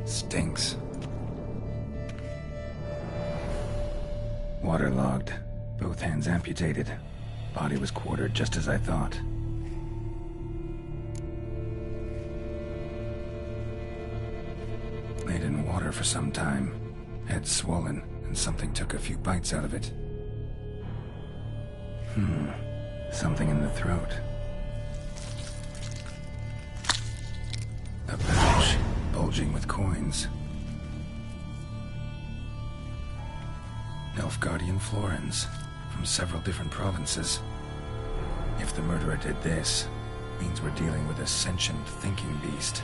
Stinks. Waterlogged. Both hands amputated. Body was quartered just as I thought. Laid in water for some time. Head swollen, and something took a few bites out of it. Something in the throat. A pouch, bulging with coins. Nilfgaardian florins, from several different provinces. If the murderer did this, means we're dealing with a sentient thinking beast.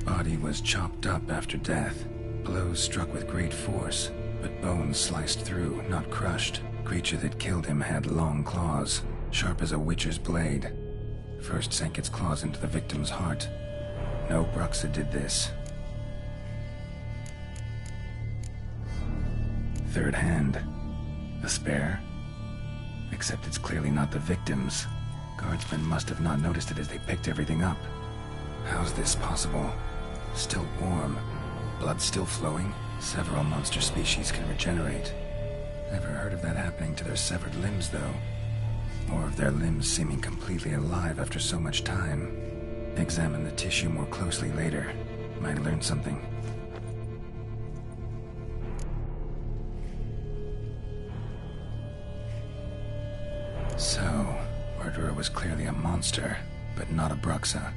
Body was chopped up after death. Blows struck with great force, but bones sliced through, not crushed. Creature that killed him had long claws, sharp as a witcher's blade. First sank its claws into the victim's heart. No Bruxa did this. Third hand. A spare? Except it's clearly not the victim's. Guardsmen must have not noticed it as they picked everything up. How's this possible? Still warm. Blood still flowing? Several monster species can regenerate. Never heard of that happening to their severed limbs, though. Or of their limbs seeming completely alive after so much time. Examine the tissue more closely later. Might learn something. So, murderer was clearly a monster, but not a Bruxa.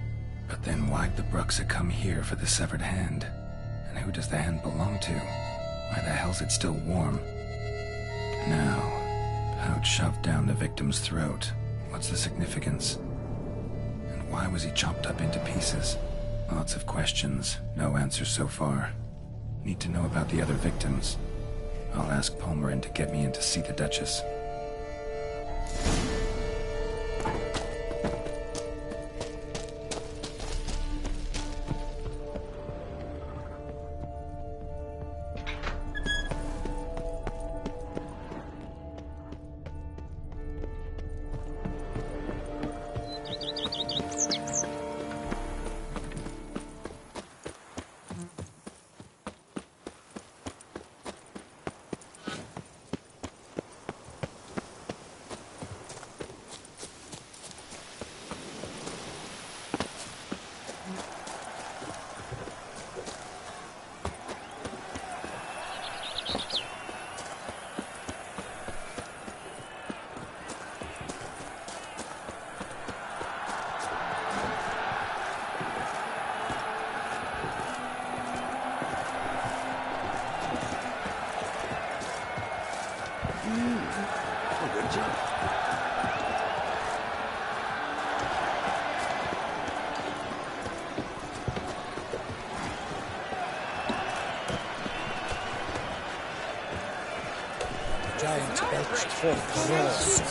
But then why'd the Bruxa come here for the severed hand? And who does the hand belong to? Why the hell's it still warm? Now, pouch shoved down the victim's throat. What's the significance? And why was he chopped up into pieces? Lots of questions, no answers so far. Need to know about the other victims. I'll ask Palmerin to get me in to see the Duchess. Giant belched forth roars.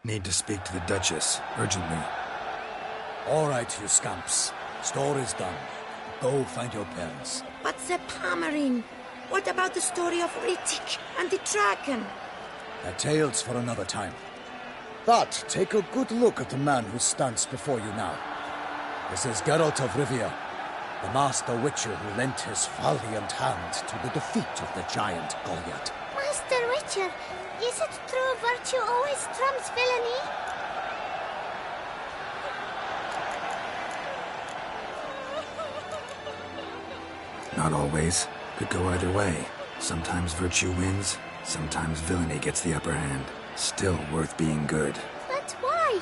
Need to speak to the Duchess, urgently. All right, you scamps. Store is done. Go find your parents. But Sir Palmerin, what about the story of Rittik and the dragon? They're tales for another time. But take a good look at the man who stands before you now. This is Geralt of Rivia, the master witcher who lent his valiant hand to the defeat of the giant Goliath. Master Witcher, is it true virtue always trumps villainy? Not always. Could go either way. Sometimes virtue wins, sometimes villainy gets the upper hand. Still worth being good. But why?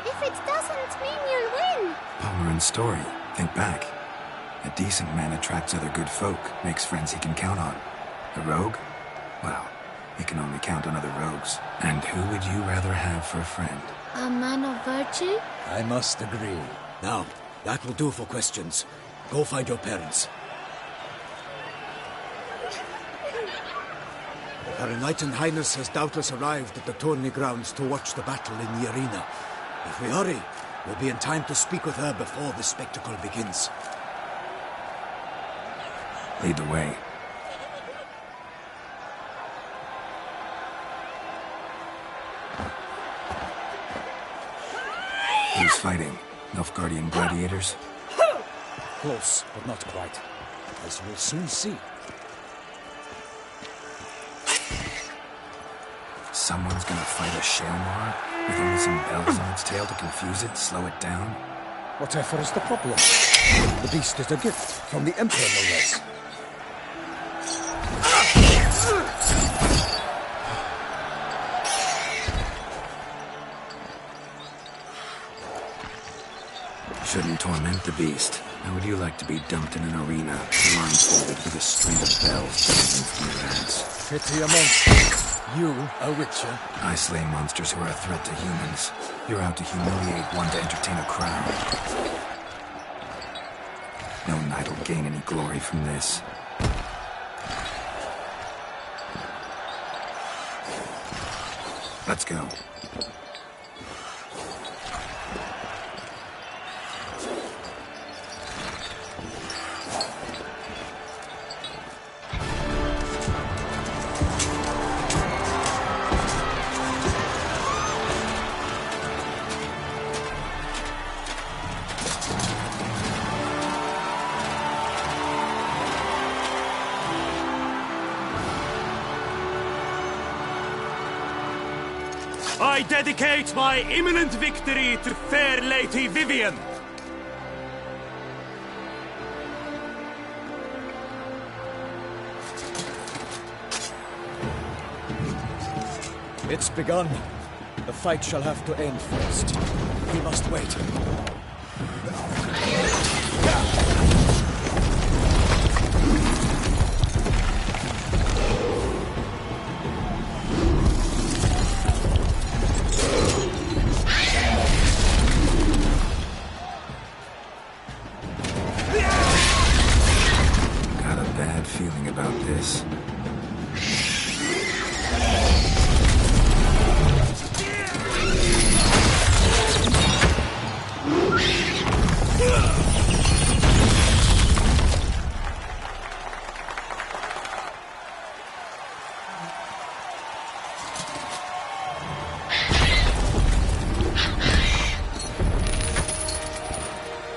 If it doesn't mean you'll win. Palmerin's story. Think back. A decent man attracts other good folk, makes friends he can count on. A rogue? Well, he can only count on other rogues. And who would you rather have for a friend? A man of virtue? I must agree. Now, that will do for questions. Go find your parents. Her Enlightened Highness has doubtless arrived at the tourney grounds to watch the battle in the arena. If we hurry, we'll be in time to speak with her before the spectacle begins. Lead the way. Who's fighting? Nilfgaardian gladiators? Close, but not quite. As we'll soon see. Someone's gonna fight a Shaelmar with only some bells on its tail to confuse it, slow it down? Whatever is the problem? The beast is a gift from the Emperor, no less. Shouldn't torment the beast. How would you like to be dumped in an arena, blindfolded with a string of bells dangling from your ass? Pity a monster. You, a witcher? I slay monsters who are a threat to humans. You're out to humiliate one to entertain a crowd. No knight will gain any glory from this. Let's go. I dedicate my imminent victory to fair Lady Vivian. It's begun. The fight shall have to end first. We must wait. Got a bad feeling about this.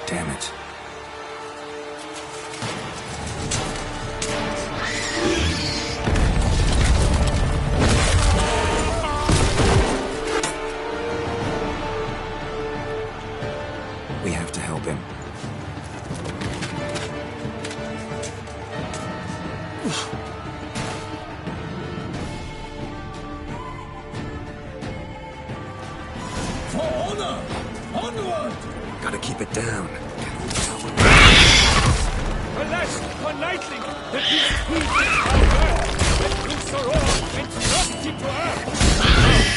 Damn it. We have to help him. For honor! Onward! Gotta keep it down. Alas, for lightning, the beast heeds its power, and loose are all and thrust into earth.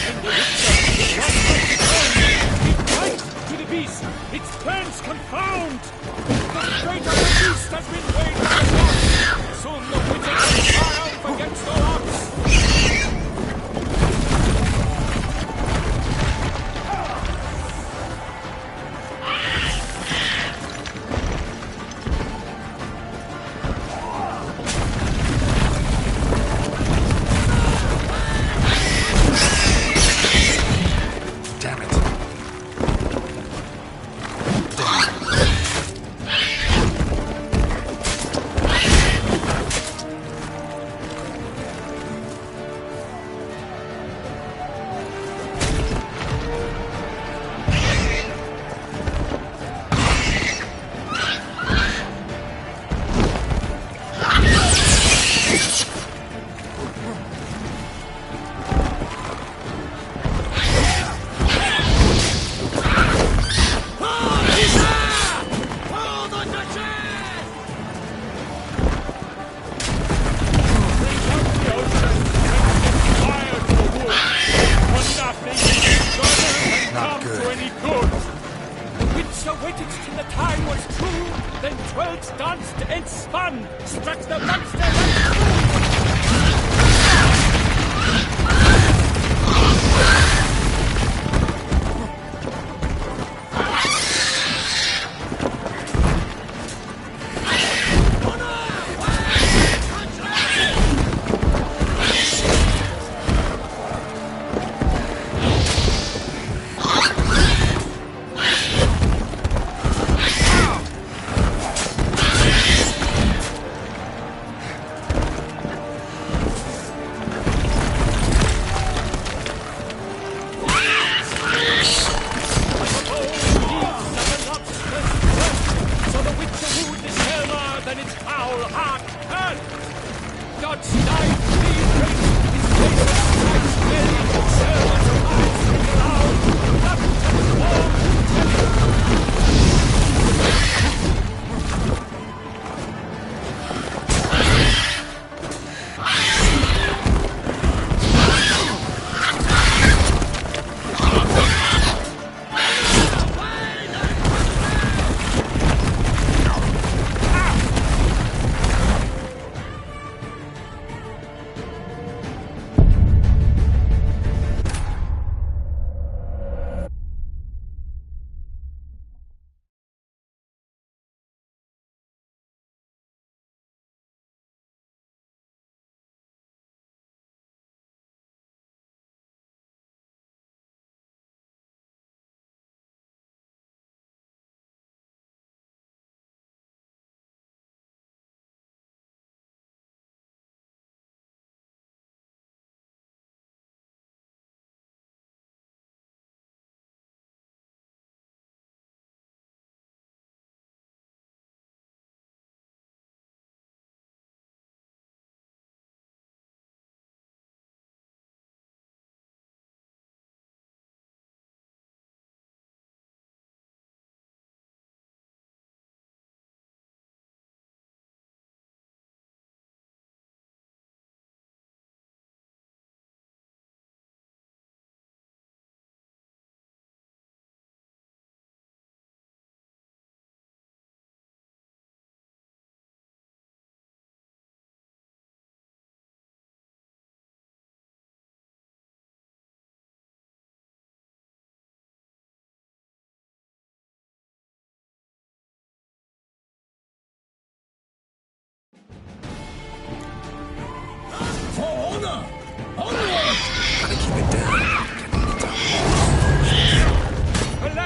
And the witcher, it bites to the beast, its plans confound. The fate of the beast has been weighed on the cross. Soon the witcher will triumph against the odds. Damn it. Waited till the time was true, then trolls danced and spun, struck the monster and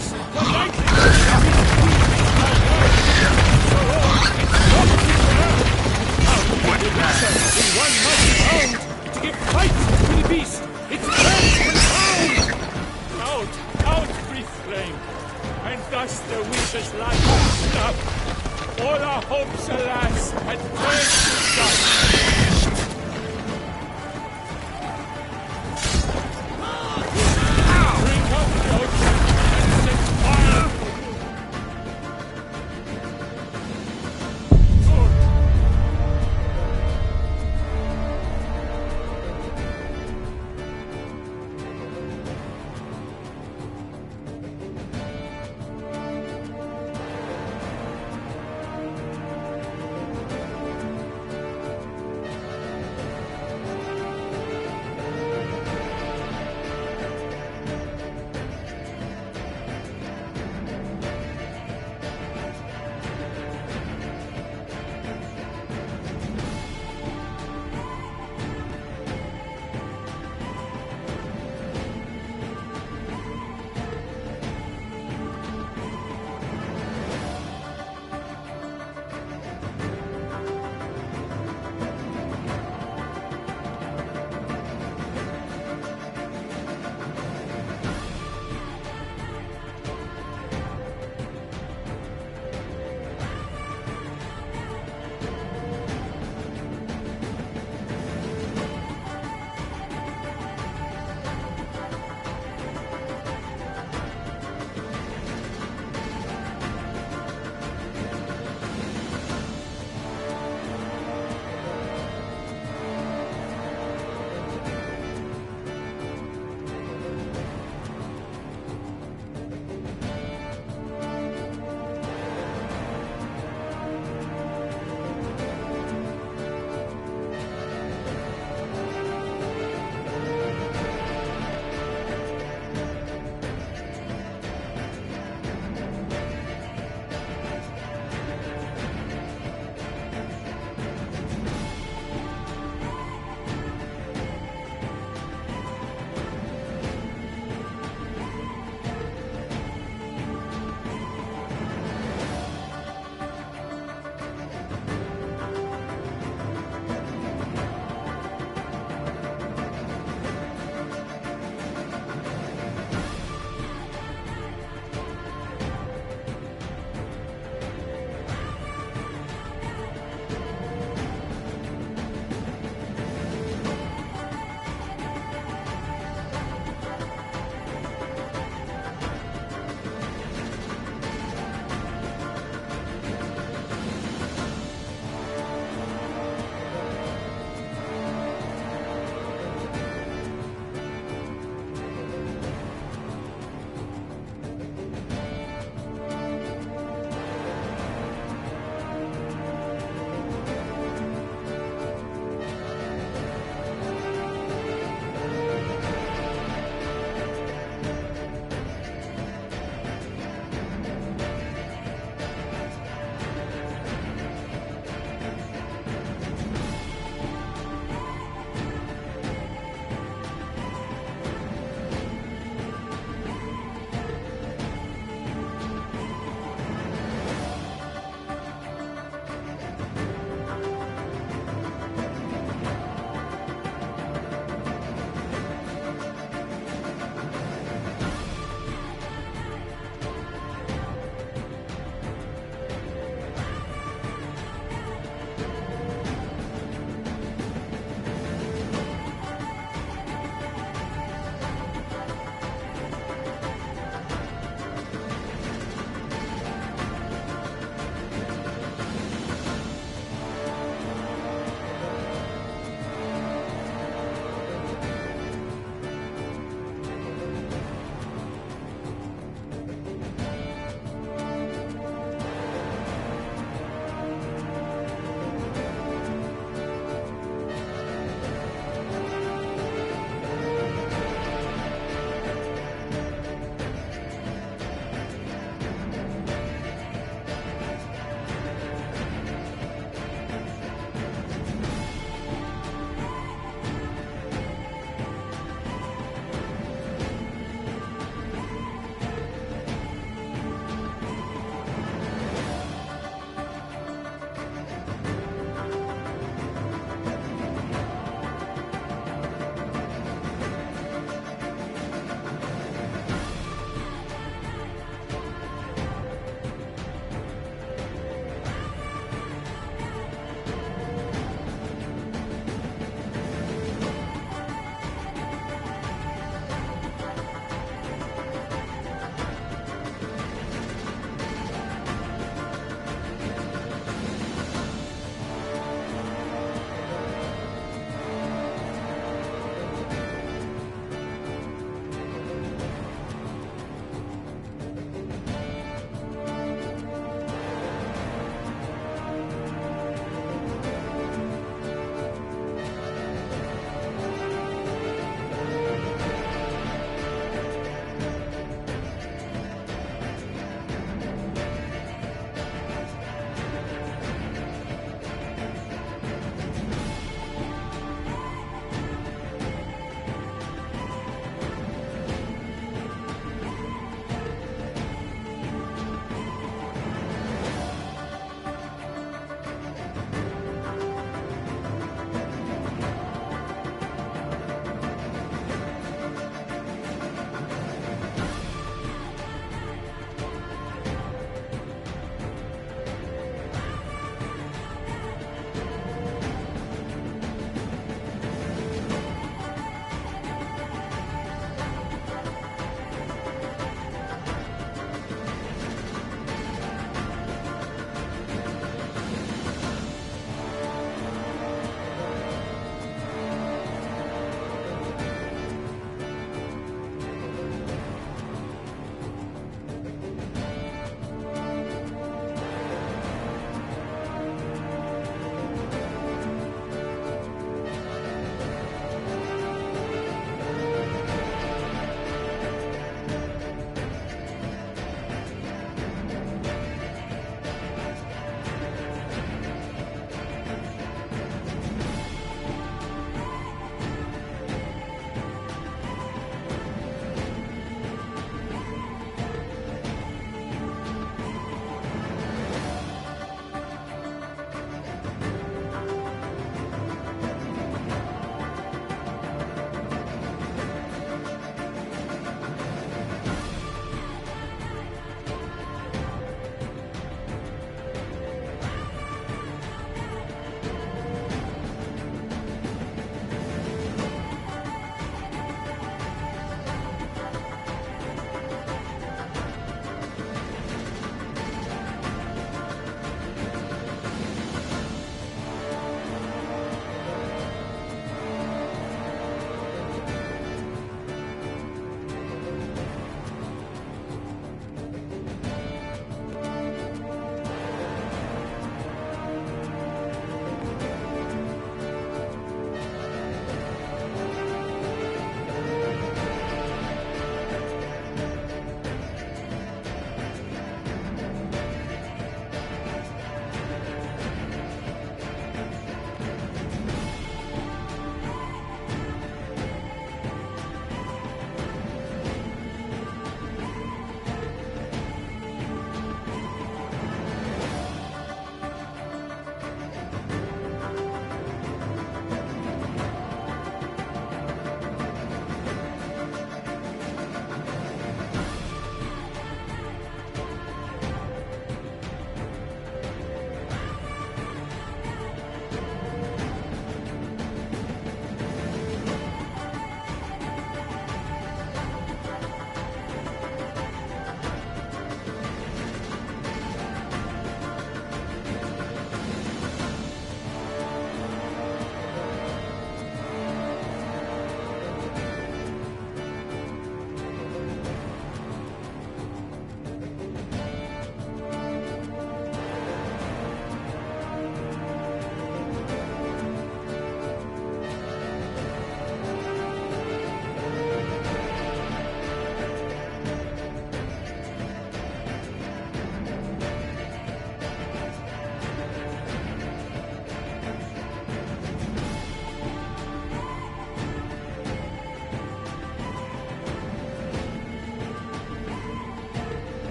Alas, the lightning of his feet now burns, so all its dropped into earth. Now can the Witcher, in one mighty bound, to give fight to the beast, its hands confound! Out, brief flame, and thus the Witcher's life was snuffed. All our hopes, alas, had turned to dust. Bring up the ocean and set fire!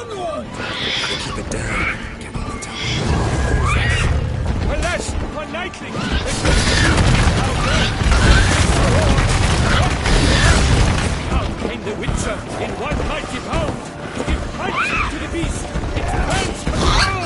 Onward! Keep it down. Get on the top. Alas, one nightling! Out came the Witcher in one mighty bound. It bites to the beast. It burns around.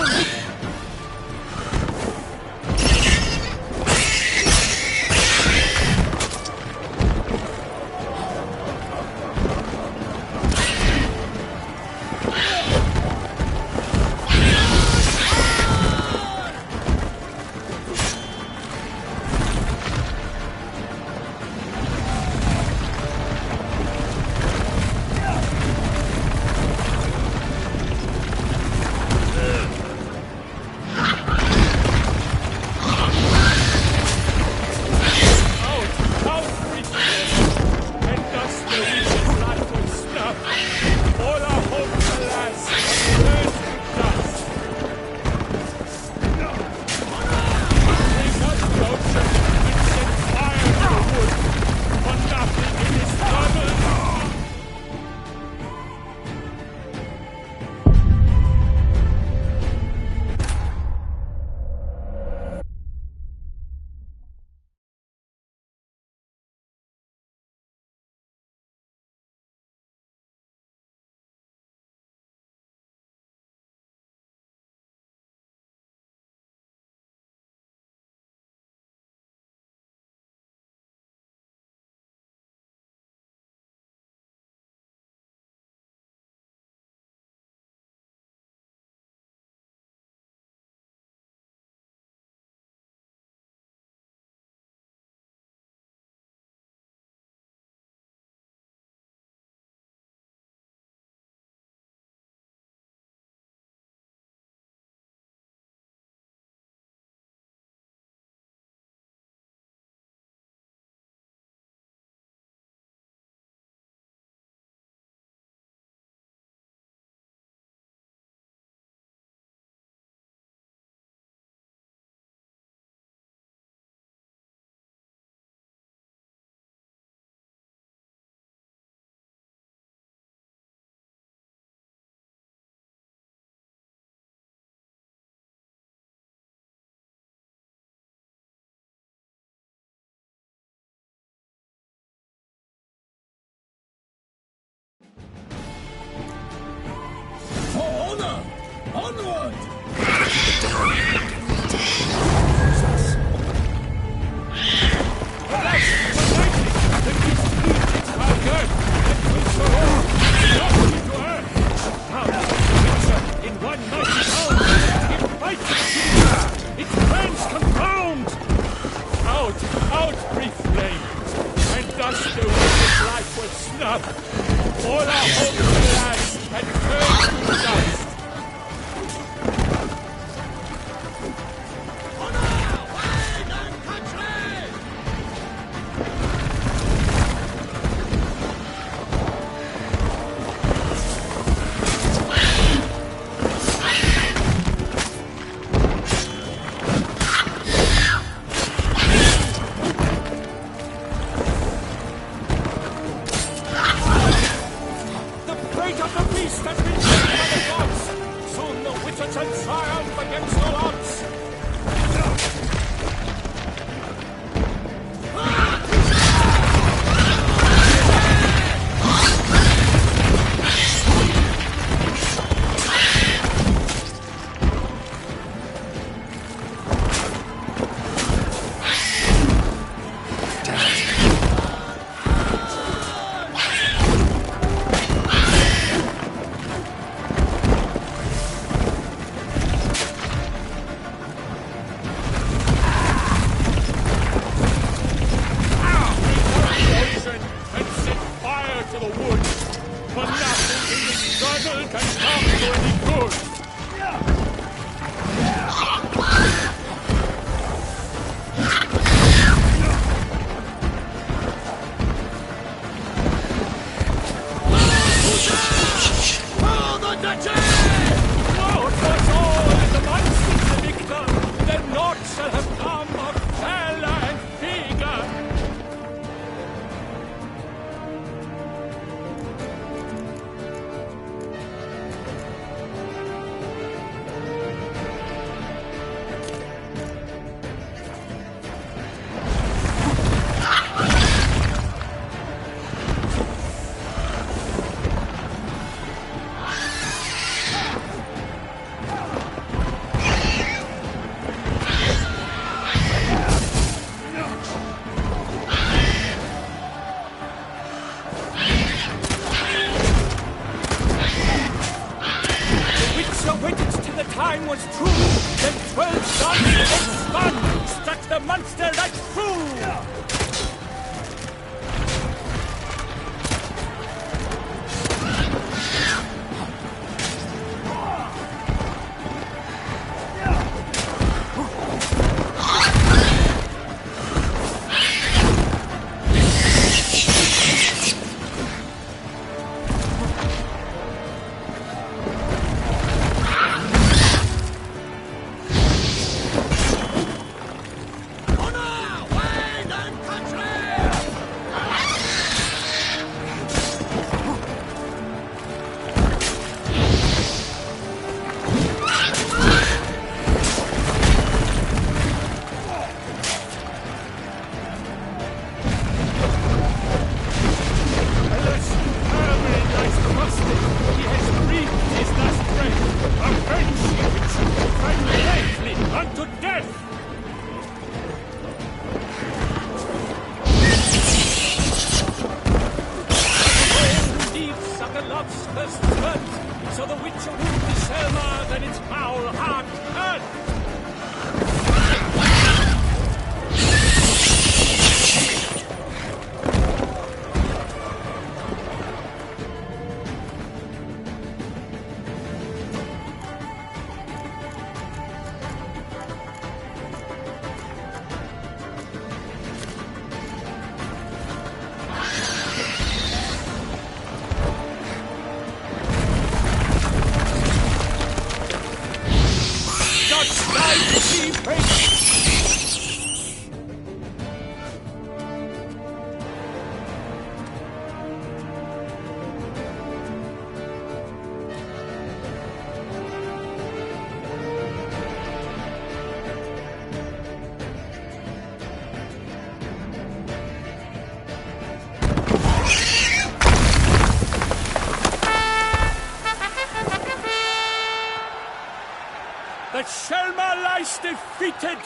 Onward! All our hopes, alas, had turned to dust. The fate of the beast has been set by the gods!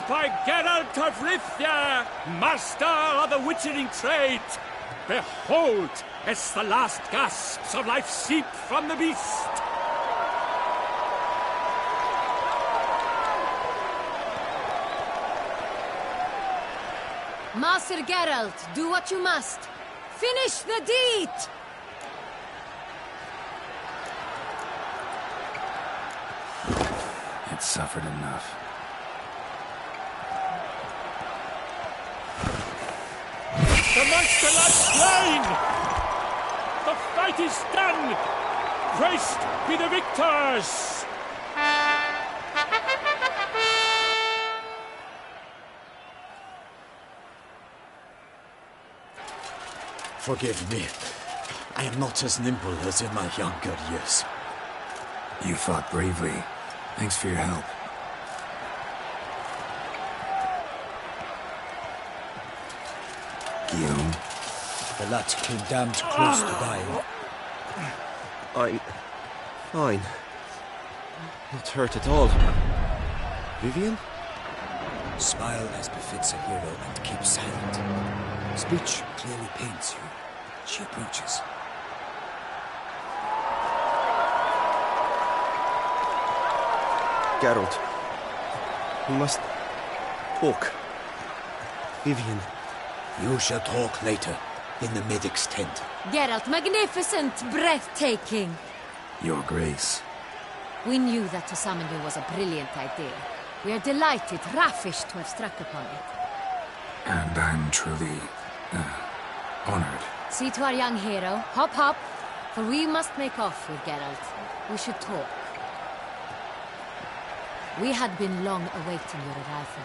by Geralt of Rivia, master of the witchering trade. Behold, as the last gasps of life seep from the beast. Master Geralt, do what you must. Finish the deed! It suffered enough. The monster lies slain! The fight is done! Praised be the victors! Forgive me. I am not as nimble as in my younger years. You fought bravely. Thanks for your help. Guillaume? The lad came damned close to dying. I'm fine. Not hurt at all. Vivian? Smile as befits a hero and keep silent. Speech clearly pains you. She approaches. Geralt. We must talk. Vivian. You shall talk later, in the medic's tent. Geralt, magnificent, breathtaking. Your Grace. We knew that to summon you was a brilliant idea. We are delighted, ravished to have struck upon it. And I'm truly, honored. See to our young hero. Hop, hop. For we must make off with Geralt. We should talk. We had been long awaiting your arrival.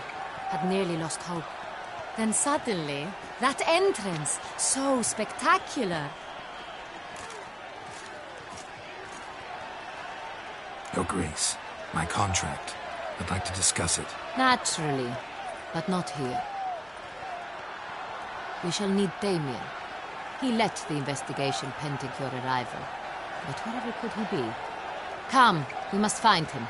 Had nearly lost hope. Then suddenly, that entrance, so spectacular. Your Grace, my contract. I'd like to discuss it. Naturally, but not here. We shall need Damien. He led the investigation pending your arrival. But wherever could he be? Come, we must find him.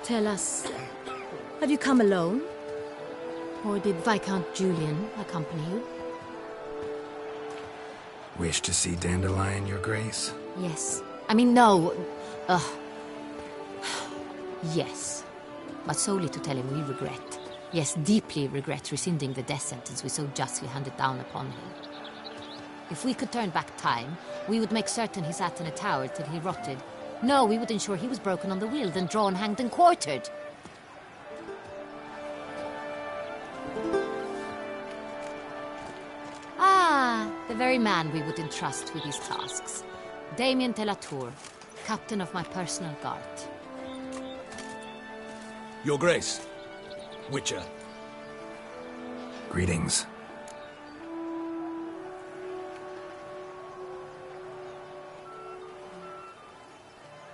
Tell us, have you come alone? Or did Viscount Julian accompany you? Wish to see Dandelion, Your Grace? Yes. I mean, no. Yes. But solely to tell him we regret. Yes, deeply regret rescinding the death sentence we so justly handed down upon him. If we could turn back time, we would make certain he sat in a tower till he rotted. No, we would ensure he was broken on the wheel, then drawn, hanged, and quartered. Ah, the very man we would entrust with these tasks. Damien de la Tour, captain of my personal guard. Your Grace. Witcher. Greetings.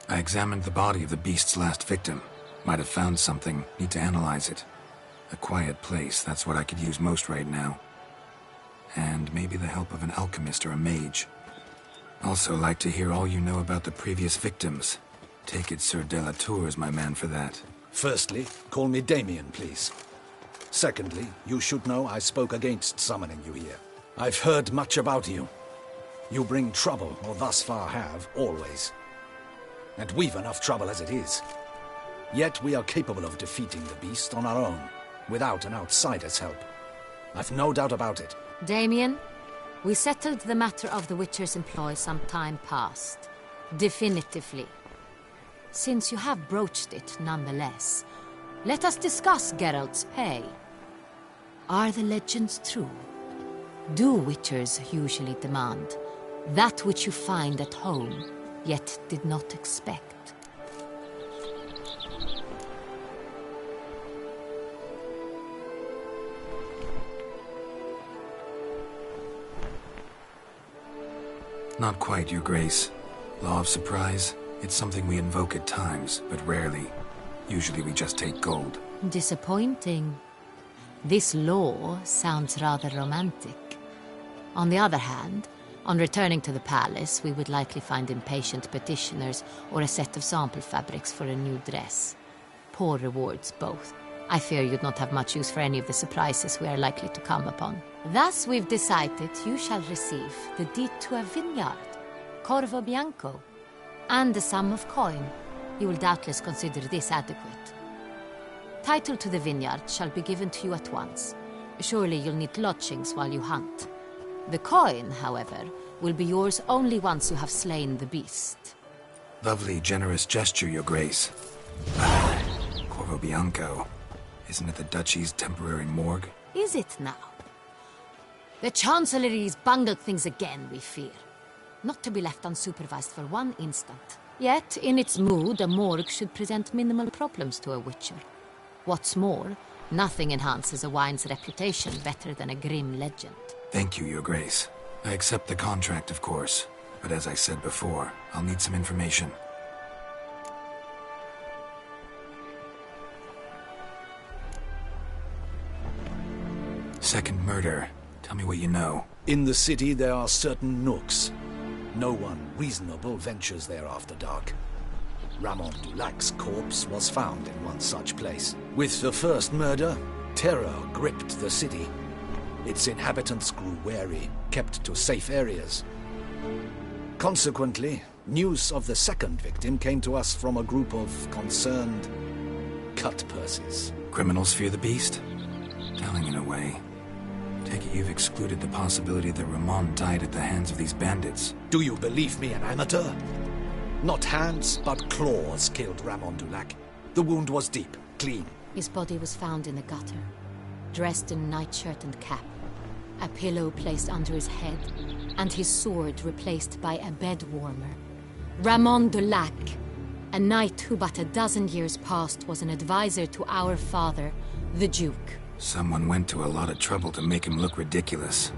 I examined the body of the beast's last victim. Might have found something. Need to analyze it. A quiet place, that's what I could use most right now. And maybe the help of an alchemist or a mage. Also like to hear all you know about the previous victims. Take it Sir de la Tour is my man for that. Firstly, call me Damien, please. Secondly, you should know I spoke against summoning you here. I've heard much about you. You bring trouble, or thus far have, always. And we've enough trouble as it is. Yet we are capable of defeating the beast on our own, without an outsider's help. I've no doubt about it. Damien, we settled the matter of the Witcher's employ some time past. Definitively. Since you have broached it nonetheless, let us discuss Geralt's pay. Are the legends true? Do Witchers usually demand that which you find at home, yet did not expect? Not quite, Your Grace. Law of surprise, it's something we invoke at times, but rarely. Usually we just take gold. Disappointing. This law sounds rather romantic. On the other hand, on returning to the palace, we would likely find impatient petitioners or a set of sample fabrics for a new dress. Poor rewards, both. I fear you'd not have much use for any of the surprises we are likely to come upon. Thus, we've decided you shall receive the deed to a vineyard, Corvo Bianco, and a sum of coin. You will doubtless consider this adequate. Title to the vineyard shall be given to you at once. Surely you'll need lodgings while you hunt. The coin, however, will be yours only once you have slain the beast. Lovely, generous gesture, Your Grace. Corvo Bianco. Isn't it the Duchy's temporary morgue? Is it now? The Chancellery's bungled things again, we fear. Not to be left unsupervised for one instant. Yet, in its mood, a morgue should present minimal problems to a witcher. What's more, nothing enhances a wine's reputation better than a grim legend. Thank you, Your Grace. I accept the contract, of course. But as I said before, I'll need some information. Second murder. Tell me what you know. In the city, there are certain nooks. No one reasonable ventures there after dark. Ramon Dulac's corpse was found in one such place. With the first murder, terror gripped the city. Its inhabitants grew wary, kept to safe areas. Consequently, news of the second victim came to us from a group of concerned cut-purses. Criminals fear the beast? Telling in a way. Take it you've excluded the possibility that Ramon died at the hands of these bandits. Do you believe me an amateur? Not hands, but claws killed Ramon Dulac. The wound was deep, clean. His body was found in a gutter, dressed in nightshirt and cap, a pillow placed under his head, and his sword replaced by a bed warmer. Ramon Dulac, a knight who but a dozen years past was an advisor to our father, the Duke. Someone went to a lot of trouble to make him look ridiculous.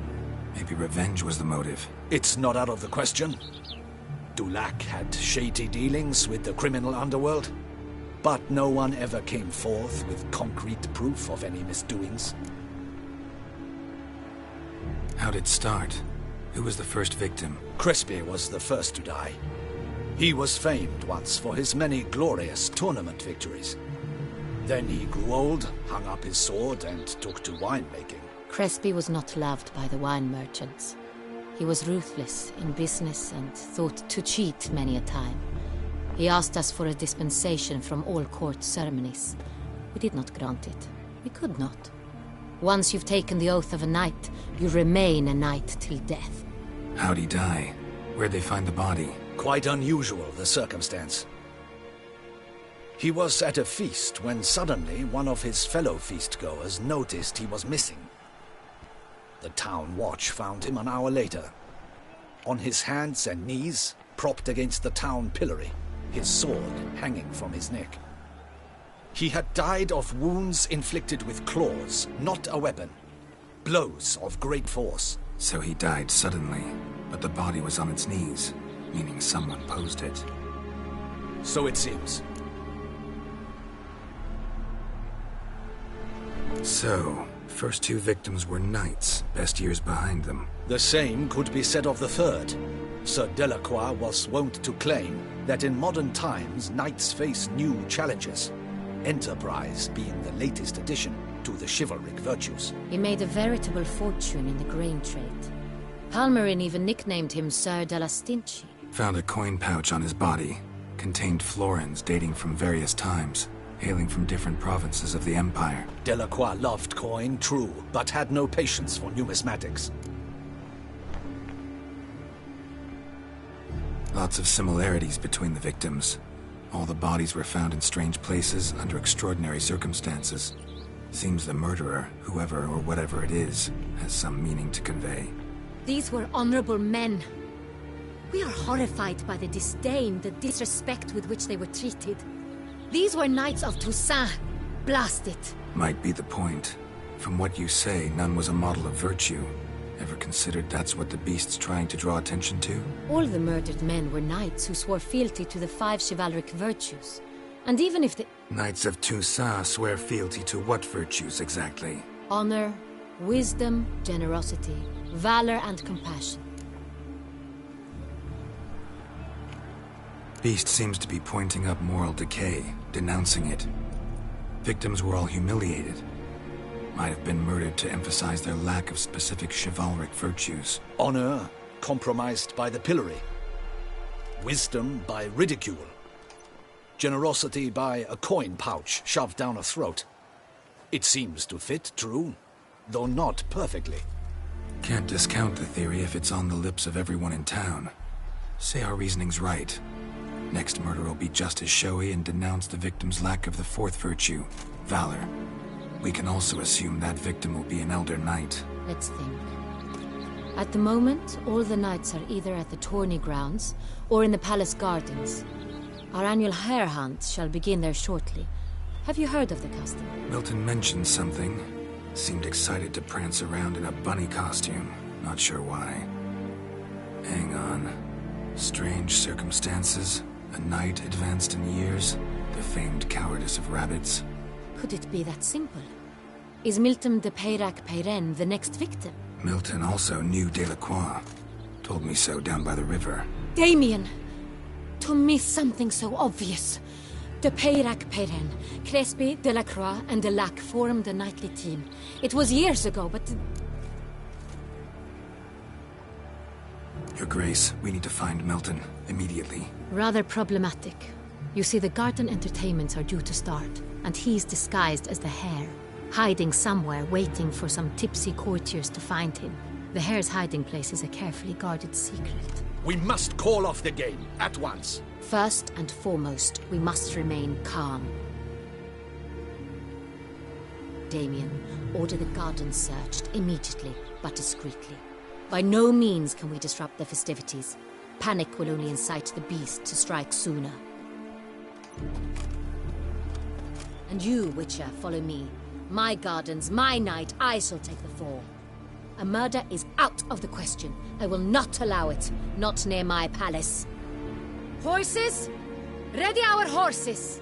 Maybe revenge was the motive. It's not out of the question. Dulac had shady dealings with the criminal underworld, but no one ever came forth with concrete proof of any misdoings. How'd it start? Who was the first victim? Crespi was the first to die. He was famed once for his many glorious tournament victories. Then he grew old, hung up his sword, and took to winemaking. Crespi was not loved by the wine merchants. He was ruthless in business and thought to cheat many a time. He asked us for a dispensation from all court ceremonies. We did not grant it. We could not. Once you've taken the oath of a knight, you remain a knight till death. How'd he die? Where'd they find the body? Quite unusual, the circumstance. He was at a feast when suddenly one of his fellow feastgoers noticed he was missing. The town watch found him an hour later. On his hands and knees, propped against the town pillory, his sword hanging from his neck. He had died of wounds inflicted with claws, not a weapon. Blows of great force. So he died suddenly, but the body was on its knees, meaning someone posed it. So it seems. So, first two victims were knights, best years behind them. The same could be said of the third. Sir Delacroix was wont to claim that in modern times knights face new challenges, enterprise being the latest addition to the chivalric virtues. He made a veritable fortune in the grain trade. Palmerin even nicknamed him Sir de la Stinchi. Found a coin pouch on his body. Contained florins dating from various times, hailing from different provinces of the Empire. Delacroix loved coin, true, but had no patience for numismatics. Lots of similarities between the victims. All the bodies were found in strange places under extraordinary circumstances. Seems the murderer, whoever or whatever it is, has some meaning to convey. These were honorable men. We are horrified by the disdain, the disrespect with which they were treated. These were knights of Toussaint. Blast it. Might be the point. From what you say, none was a model of virtue. Ever considered that's what the beast's trying to draw attention to? All the murdered men were knights who swore fealty to the 5 chivalric virtues. And even if the Knights of Toussaint swear fealty to what virtues exactly? honor, wisdom, generosity, valor, and compassion. Beast seems to be pointing up moral decay, denouncing it. Victims were all humiliated. Might have been murdered to emphasize their lack of specific chivalric virtues. Honor compromised by the pillory. Wisdom by ridicule. Generosity by a coin pouch shoved down a throat. It seems to fit, true, though not perfectly. Can't discount the theory if it's on the lips of everyone in town. Say our reasoning's right. Next murder will be just as showy and denounce the victim's lack of the 4th virtue, valor. We can also assume that victim will be an elder knight. Let's think. At the moment, all the knights are either at the tourney grounds or in the palace gardens. Our annual hare hunt shall begin there shortly. Have you heard of the custom? Milton mentioned something. Seemed excited to prance around in a bunny costume. Not sure why. Hang on. Strange circumstances. A knight advanced in years. The famed cowardice of rabbits. Could it be that simple? Is Milton de Peyrac-Peyren the next victim? Milton also knew Delacroix. Told me so down by the river. Damien! To miss something so obvious. De Peyrac-Peyren, Crespi, Delacroix, and Delac formed a knightly team. It was years ago, but... Your Grace, we need to find Milton. Immediately. Rather problematic. You see, the garden entertainments are due to start, and he's disguised as the hare, hiding somewhere, waiting for some tipsy courtiers to find him. The hare's hiding place is a carefully guarded secret. We must call off the game, at once. First and foremost, we must remain calm. Damien, order the garden searched immediately, but discreetly. By no means can we disrupt the festivities. Panic will only incite the beast to strike sooner. And you, Witcher, follow me. My gardens, my night, I shall take the fall. A murder is out of the question. I will not allow it. Not near my palace. Horses? Ready our horses!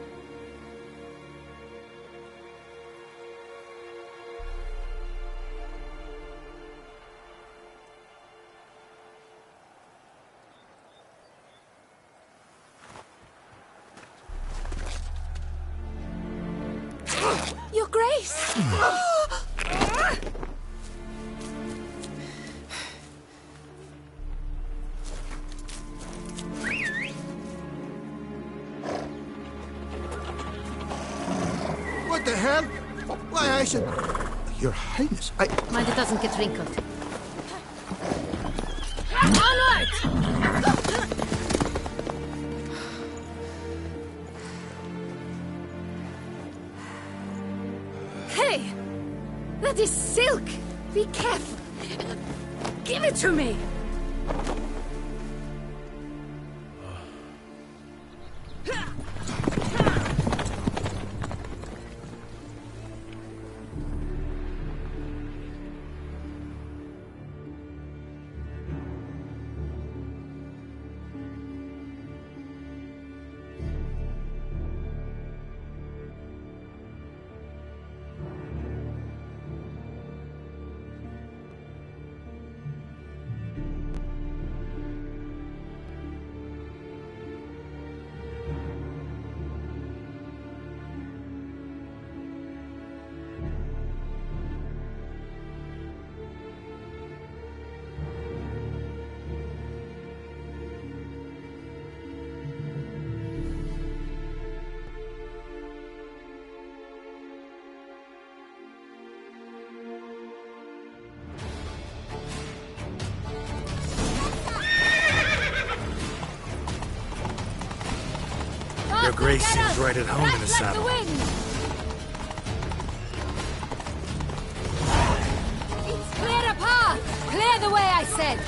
Your Grace! What the hell? Why, I should... Your Highness, Mind it doesn't get wrinkled. Onward! Hey! That is silk! Be careful! Give it to me! Your Grace seems right at home in the saddle. Clear a path! Clear the way, I said!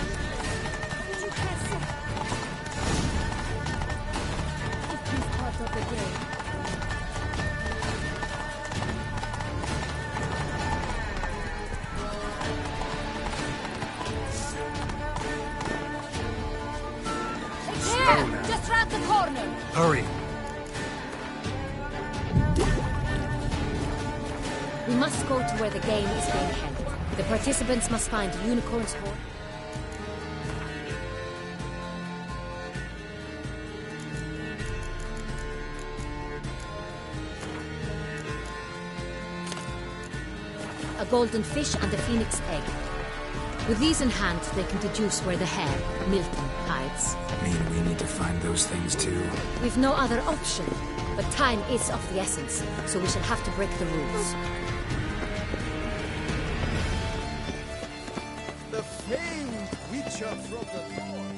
there! Just round the corner! Hurry. We must go to where the game is being held. The participants must find the unicorn's horn. A golden fish and a phoenix egg. With these in hand, they can deduce where the hare, Milton, hides. Mean we need to find those things too? We've no other option, but time is of the essence, so we shall have to break the rules. The famed Witcher from the north.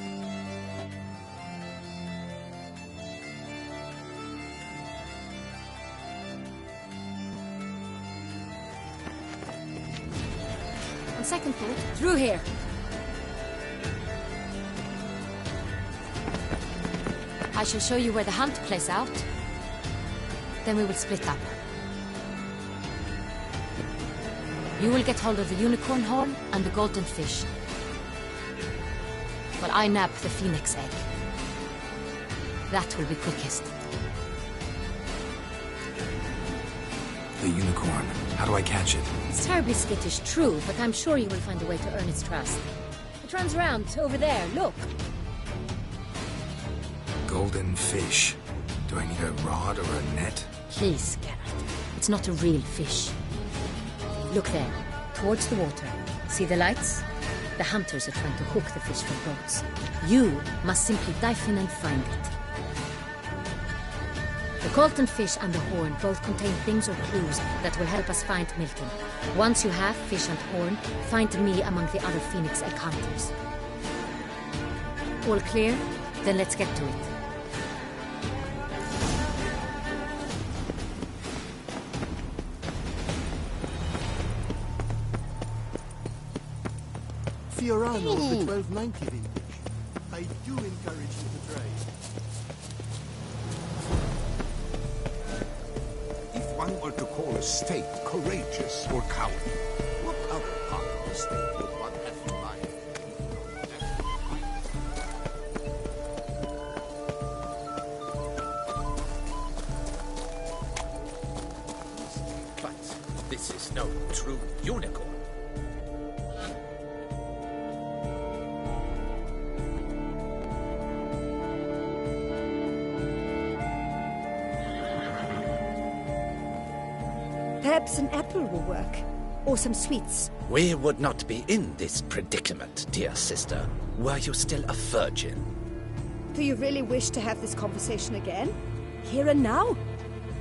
On second thought, through here. I shall show you where the hunt plays out. Then we will split up. You will get hold of the unicorn horn and the golden fish, while I nab the phoenix egg. That will be quickest. The unicorn. How do I catch it? It's terribly skittish, true, but I'm sure you will find a way to earn its trust. It runs around over there, look. Golden fish. Do I need a rod or a net? Please, Geralt. It's not a real fish. Look there, towards the water. See the lights? The hunters are trying to hook the fish from boats. You must simply dive in and find it. The golden fish and the horn both contain things or clues that will help us find Milton. Once you have fish and horn, find me among the other phoenix egg hunters. All clear? Then let's get to it. Fiorano of the 1290 vintage. I do encourage you to try. If one were to call a state courageous or cowardly, what other part of the state would one have in mind? But this is no true unicorn. Perhaps an apple will work. Or some sweets. We would not be in this predicament, dear sister, were you still a virgin. Do you really wish to have this conversation again? Here and now?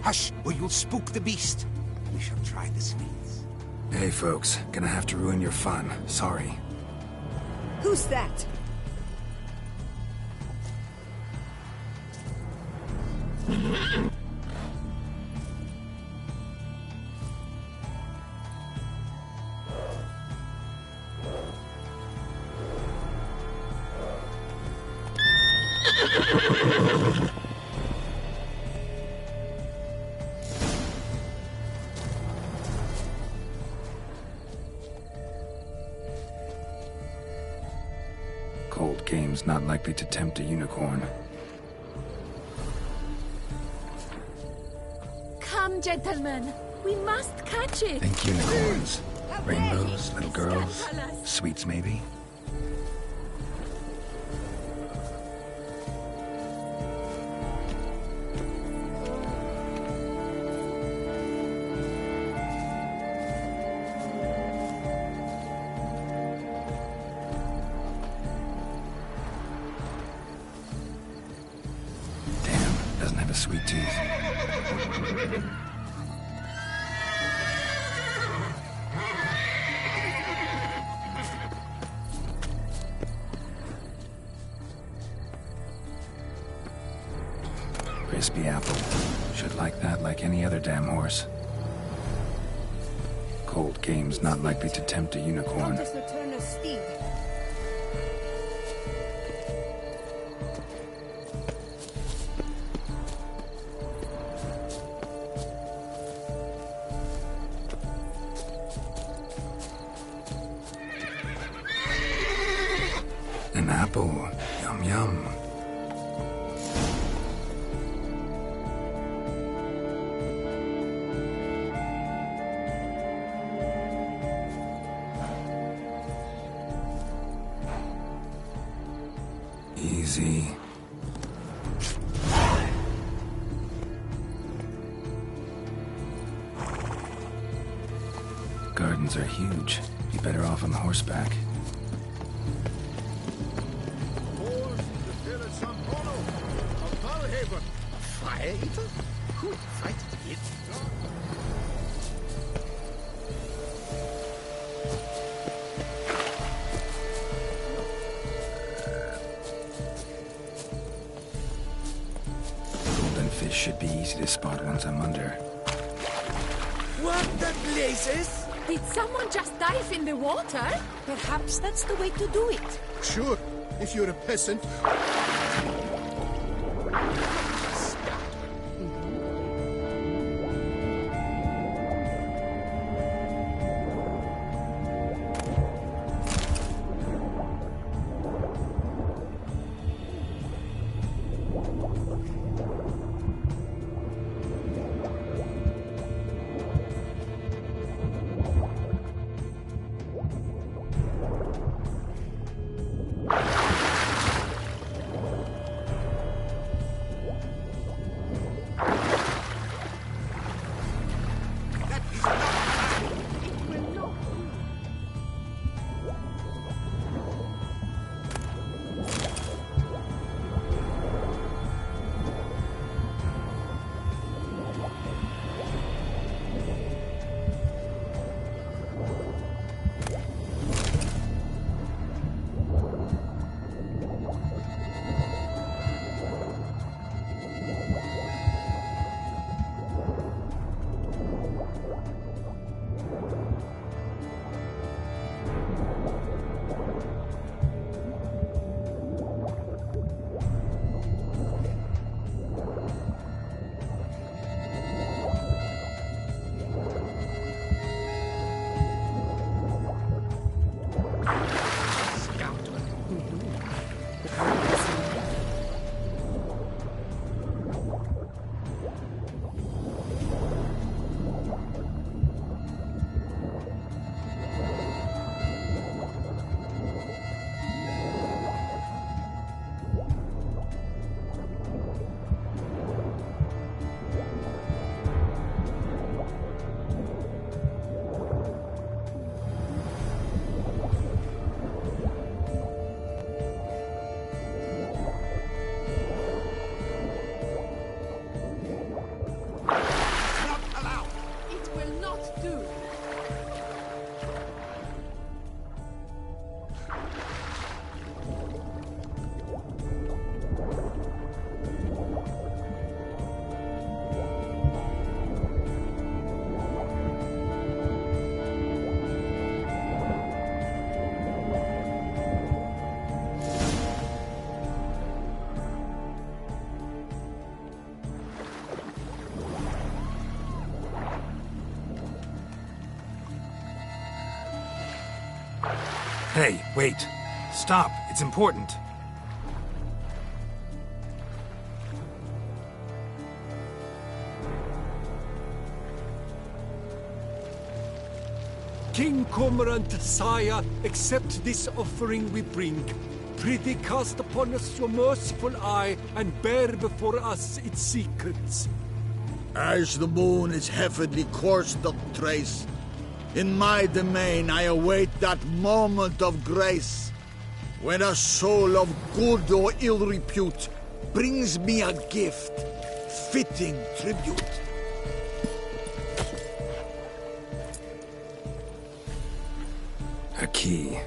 Hush, or you'll spook the beast. We shall try the sweets. Hey folks, gonna have to ruin your fun. Sorry. Who's that? Cold game's not likely to tempt a unicorn. Come, gentlemen. We must catch it. Think unicorns. Rainbows, little girls, sweets maybe? Doesn't have a sweet tooth. Crispy apple. Should like that like any other damn horse. Cold game's not likely to tempt a unicorn. Countess Nocturna's steed. An apple. Yum yum. Easy. Gardens are huge. Be better off on horseback. Fire eater? Who invited him? Golden fish should be easy to spot once I'm under. What the blazes? Did someone just dive in the water? Perhaps that's the way to do it. Sure, if you're a peasant. Hey, wait. Stop. It's important. King Cormorant, sire, accept this offering we bring. Prithee cast upon us your merciful eye and bear before us its secrets. As the moon is heavily coursed of trace, in my domain I await that moment of grace, when a soul of good or ill repute brings me a gift, fitting tribute. A key.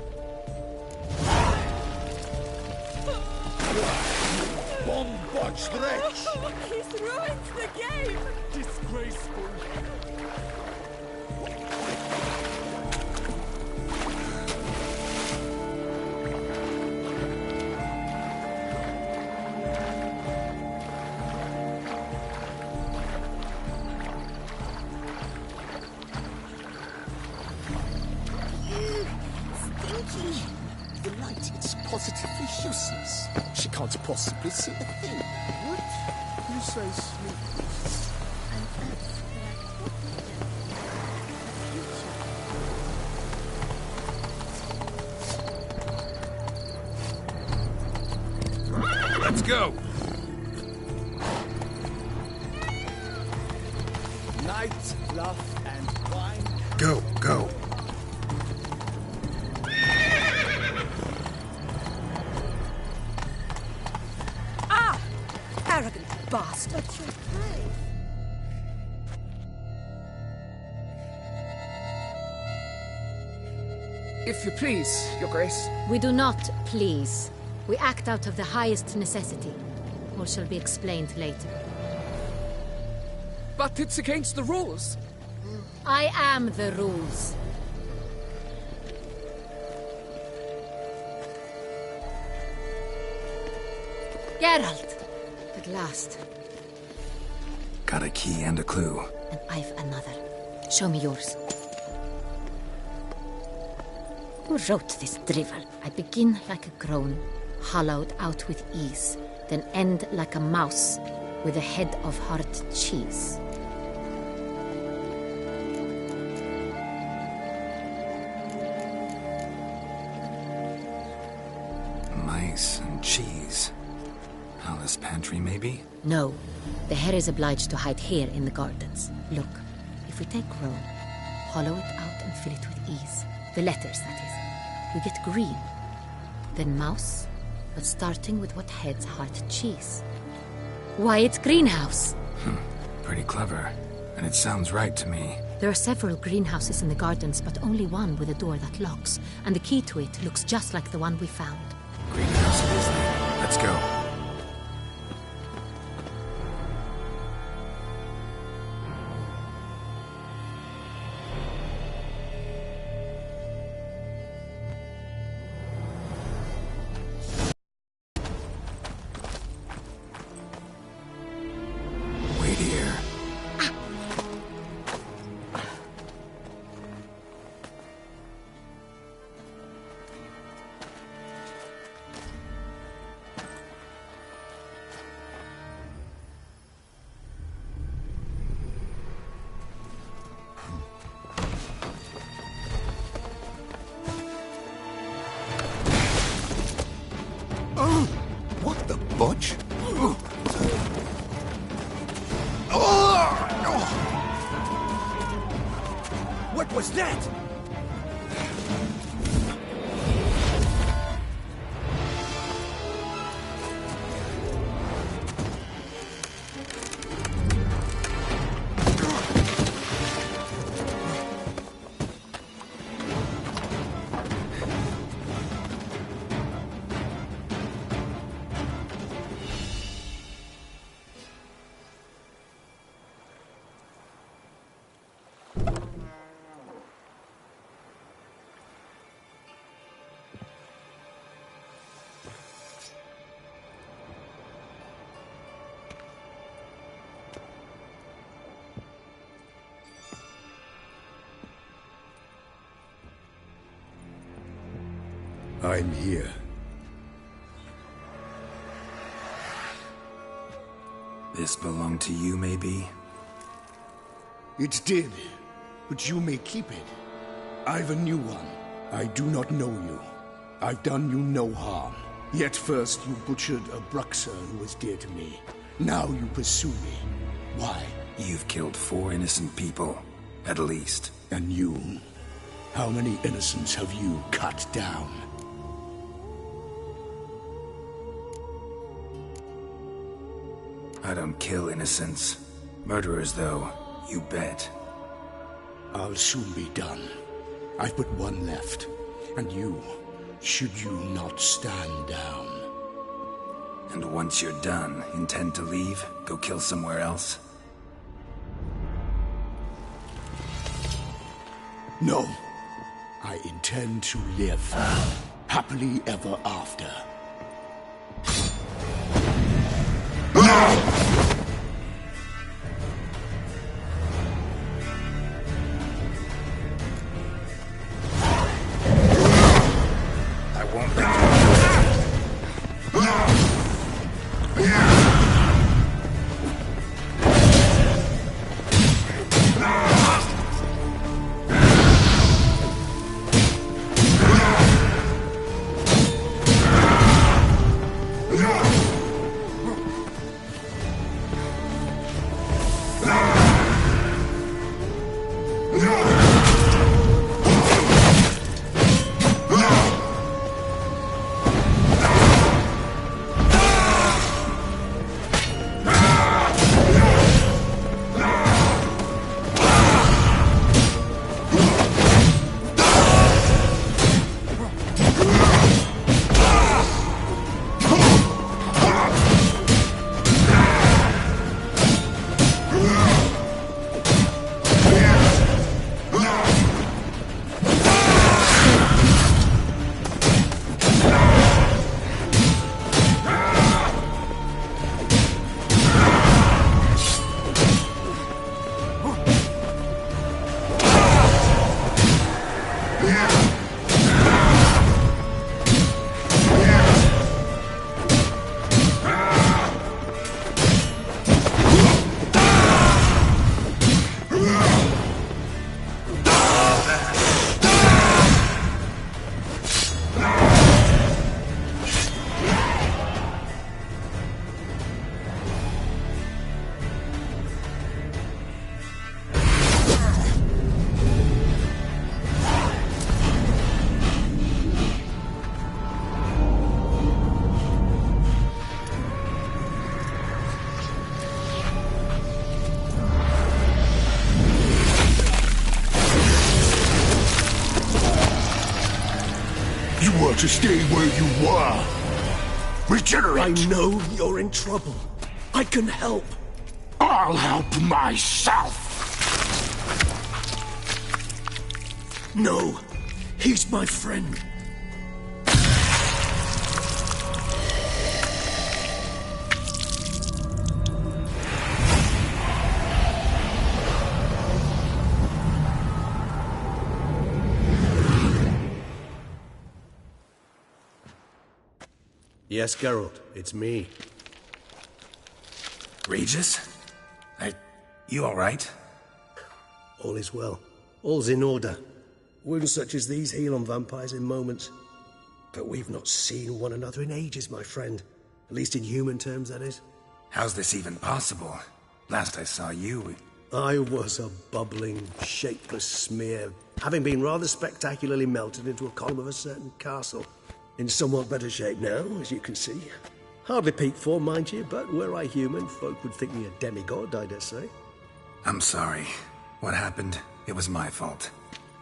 Bombard's wretch! He's ruined the game! Disgraceful. The light, it's positively useless. She can't possibly see a thing. What? You say sleep. Let's go! Night, love, and wine. Go, go. Ah! Arrogant bastard. If you please, Your Grace. We do not please. We act out of the highest necessity. All shall be explained later. But it's against the rules. I am the rules. Geralt! At last. Got a key and a clue. And I've another. Show me yours. Who wrote this drivel? I begin like a groan, hollowed out with ease, then end like a mouse with a head of hard cheese. Mice and cheese. Palace pantry, maybe? No. The hare is obliged to hide here in the gardens. Look, if we take Rome, hollow it out and fill it with ease. The letters, that is. We get green. Then mouse, but starting with what heads heart cheese. Why, it's greenhouse! Pretty clever. And it sounds right to me. There are several greenhouses in the gardens, but only one with a door that locks. And the key to it looks just like the one we found. Greenhouse it is then. Let's go. Wait here. Oh, what the butch? What was that? I'm here. This belonged to you, maybe? It did, but you may keep it. I've a new one. I do not know you. I've done you no harm. Yet first you butchered a Bruxer who was dear to me. Now you pursue me. Why? You've killed 4 innocent people, at least. And you? How many innocents have you cut down? I don't kill innocents. Murderers, though, you bet. I'll soon be done. I've but one left. And you, should you not stand down. And once you're done, intend to leave? Go kill somewhere else? No. I intend to live. Happily ever after. I won't let you. prefer to stay where you were. Regenerate! I know you're in trouble. I can help. I'll help myself! No, he's my friend. Yes, Geralt, it's me. Regis? You all right? All is well. All's in order. Wounds such as these heal on vampires in moments. But we've not seen one another in ages, my friend. At least in human terms, that is. How's this even possible? Last I saw you... I was a bubbling, shapeless smear, having been rather spectacularly melted into a column of a certain castle. In somewhat better shape now, as you can see. Hardly peak form, mind you, but were I human, folk would think me a demigod, I dare say. I'm sorry. What happened? It was my fault.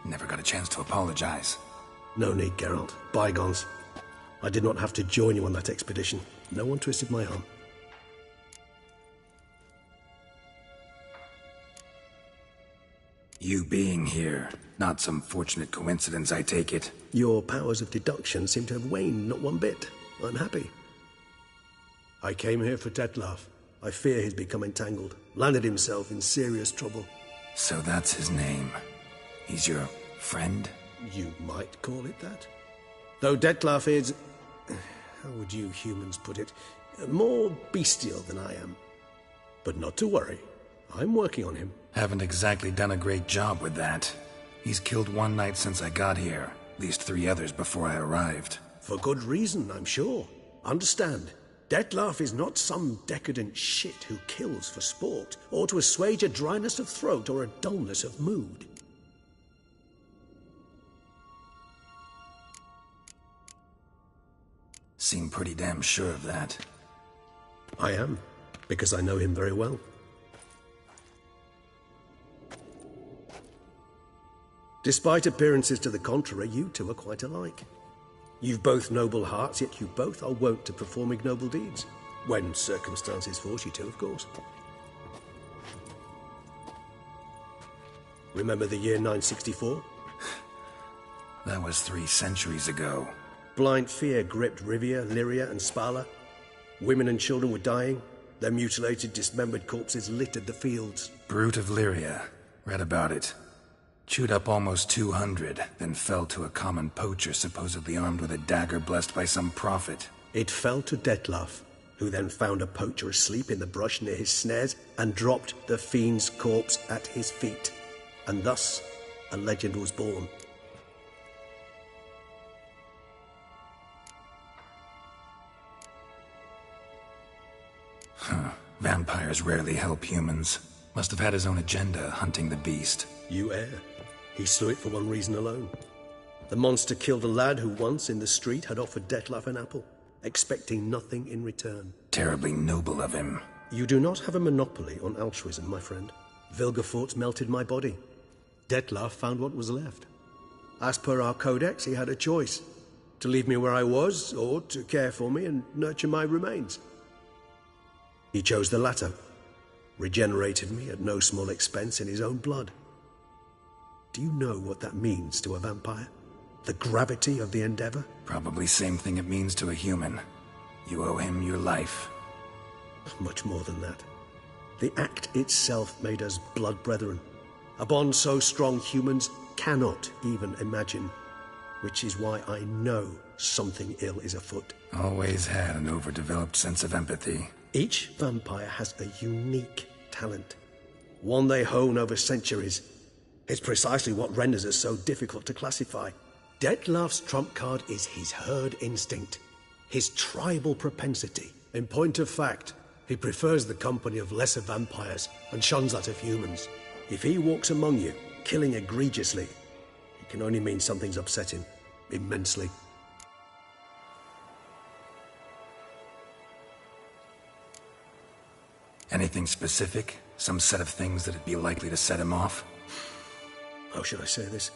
Never got a chance to apologize. No need, Geralt. Bygones. I did not have to join you on that expedition. No one twisted my arm. You being here, not some fortunate coincidence, I take it. Your powers of deduction seem to have waned not one bit. I'm happy. I came here for Detlaf. I fear he's become entangled. Landed himself in serious trouble. So that's his name. He's your friend? You might call it that. Though Detlaf is... how would you humans put it? More bestial than I am. But not to worry. I'm working on him. Haven't exactly done a great job with that. He's killed one knight since I got here. At least 3 others before I arrived. For good reason, I'm sure. Understand, Detlaf is not some decadent shit who kills for sport, or to assuage a dryness of throat or a dullness of mood. Seem pretty damn sure of that. I am, because I know him very well. Despite appearances to the contrary, you two are quite alike. You've both noble hearts, yet you both are wont to perform ignoble deeds. When circumstances force you to, of course. Remember the year 964? That was 3 centuries ago. Blind fear gripped Rivia, Lyria, and Spala. Women and children were dying. Their mutilated, dismembered corpses littered the fields. Brute of Lyria. Read about it. Chewed up almost 200, then fell to a common poacher supposedly armed with a dagger blessed by some prophet. It fell to Detlaf, who then found a poacher asleep in the brush near his snares and dropped the fiend's corpse at his feet. And thus, a legend was born. Vampires rarely help humans. Must have had his own agenda, hunting the beast. You err. He slew it for one reason alone. The monster killed a lad who once, in the street, had offered Detlaf an apple, expecting nothing in return. Terribly noble of him. You do not have a monopoly on altruism, my friend. Vilgefortz melted my body. Detlaf found what was left. As per our codex, he had a choice. To leave me where I was, or to care for me and nurture my remains. He chose the latter. Regenerated me at no small expense in his own blood. Do you know what that means to a vampire? The gravity of the endeavor? Probably same thing it means to a human. You owe him your life. Much more than that. The act itself made us blood brethren. A bond so strong humans cannot even imagine. Which is why I know something ill is afoot. Always had an overdeveloped sense of empathy. Each vampire has a unique talent. One they hone over centuries. It's precisely what renders us so difficult to classify. Detlaf's trump card is his herd instinct, his tribal propensity. In point of fact, he prefers the company of lesser vampires and shuns that of humans. If he walks among you, killing egregiously, it can only mean something's upset him, immensely. Anything specific? Some set of things that'd be likely to set him off? How should I say this?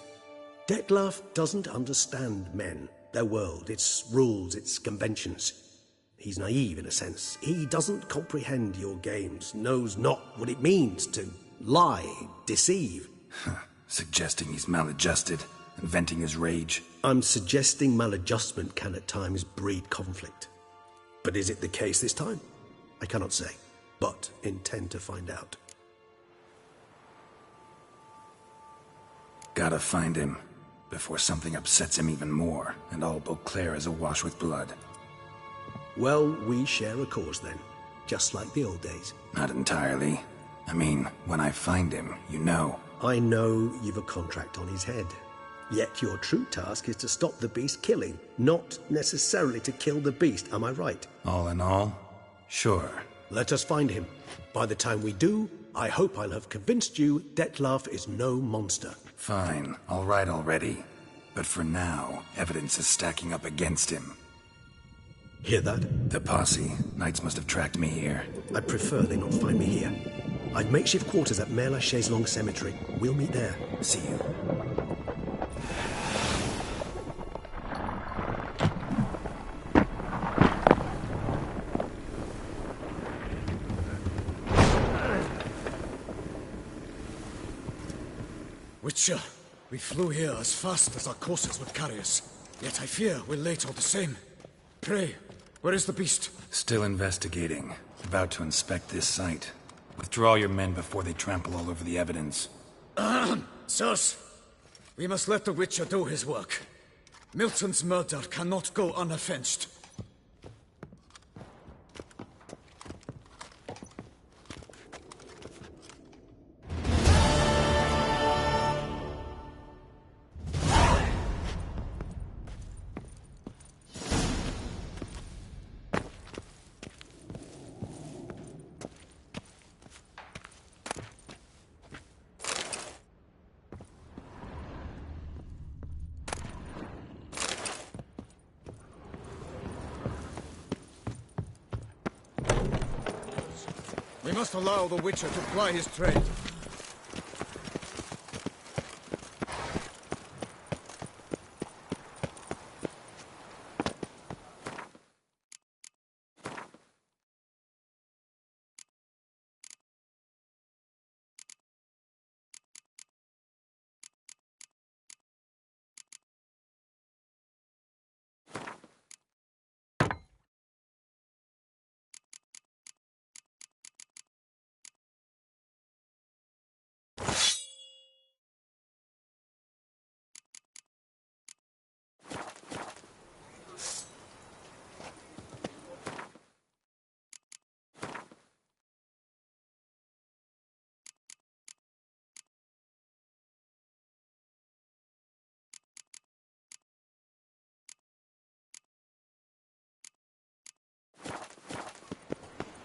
Detlaf doesn't understand men. Their world, its rules, its conventions. He's naive in a sense. He doesn't comprehend your games, knows not what it means to lie, deceive. Suggesting he's maladjusted and venting his rage. I'm suggesting maladjustment can at times breed conflict. But is it the case this time? I cannot say, but intend to find out. Gotta find him, before something upsets him even more, and all Beauclair is awash with blood. Well, we share a cause then, just like the old days. Not entirely. I mean, when I find him, you know. I know you've a contract on his head. Yet your true task is to stop the beast killing, not necessarily to kill the beast, am I right? All in all, sure. Let us find him. By the time we do, I hope I'll have convinced you Detlef is no monster. Fine, all right already. But for now, evidence is stacking up against him. Hear that? The posse. Knights must have tracked me here. I'd prefer they not find me here. I've makeshift quarters at Mère Lachaise Long Cemetery. We'll meet there. See you. Witcher, we flew here as fast as our courses would carry us. Yet I fear we're late all the same. Pray, where is the beast? Still investigating. About to inspect this site. Withdraw your men before they trample all over the evidence. Sirs, we must let the Witcher do his work. Milton's murder cannot go unavenged. We must allow the Witcher to ply his trade.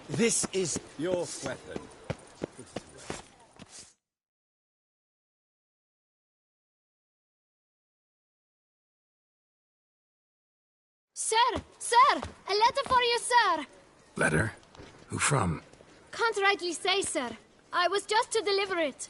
This is your weapon. Sir! Sir! A letter for you, sir! Letter? Who from? Can't rightly say, sir. I was just to deliver it.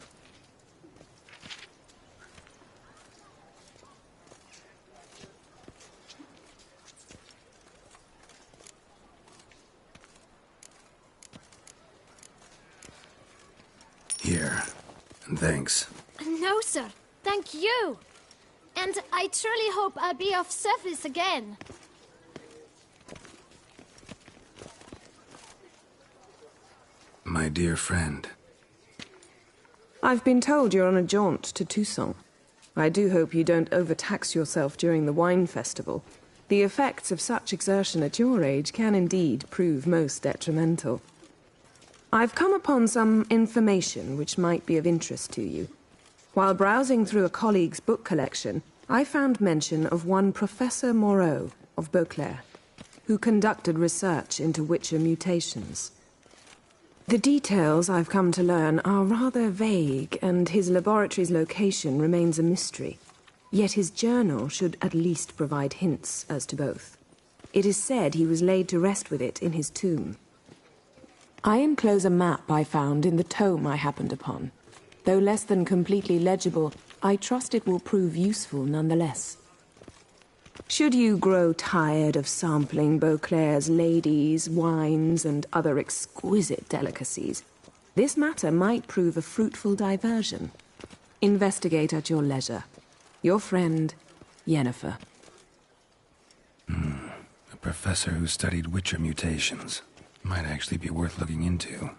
Here. And thanks. No, sir. Thank you. And I truly hope I'll be of service again. My dear friend. I've been told you're on a jaunt to Toussaint. I do hope you don't overtax yourself during the wine festival. The effects of such exertion at your age can indeed prove most detrimental. I've come upon some information which might be of interest to you. While browsing through a colleague's book collection, I found mention of one Professor Moreau of Beauclair, who conducted research into Witcher mutations. The details I've come to learn are rather vague, and his laboratory's location remains a mystery. Yet his journal should at least provide hints as to both. It is said he was laid to rest with it in his tomb. I enclose a map I found in the tome I happened upon. Though less than completely legible, I trust it will prove useful nonetheless. Should you grow tired of sampling Beauclair's ladies, wines, and other exquisite delicacies, this matter might prove a fruitful diversion. Investigate at your leisure. Your friend, Yennefer. A professor who studied Witcher mutations. Might actually be worth looking into.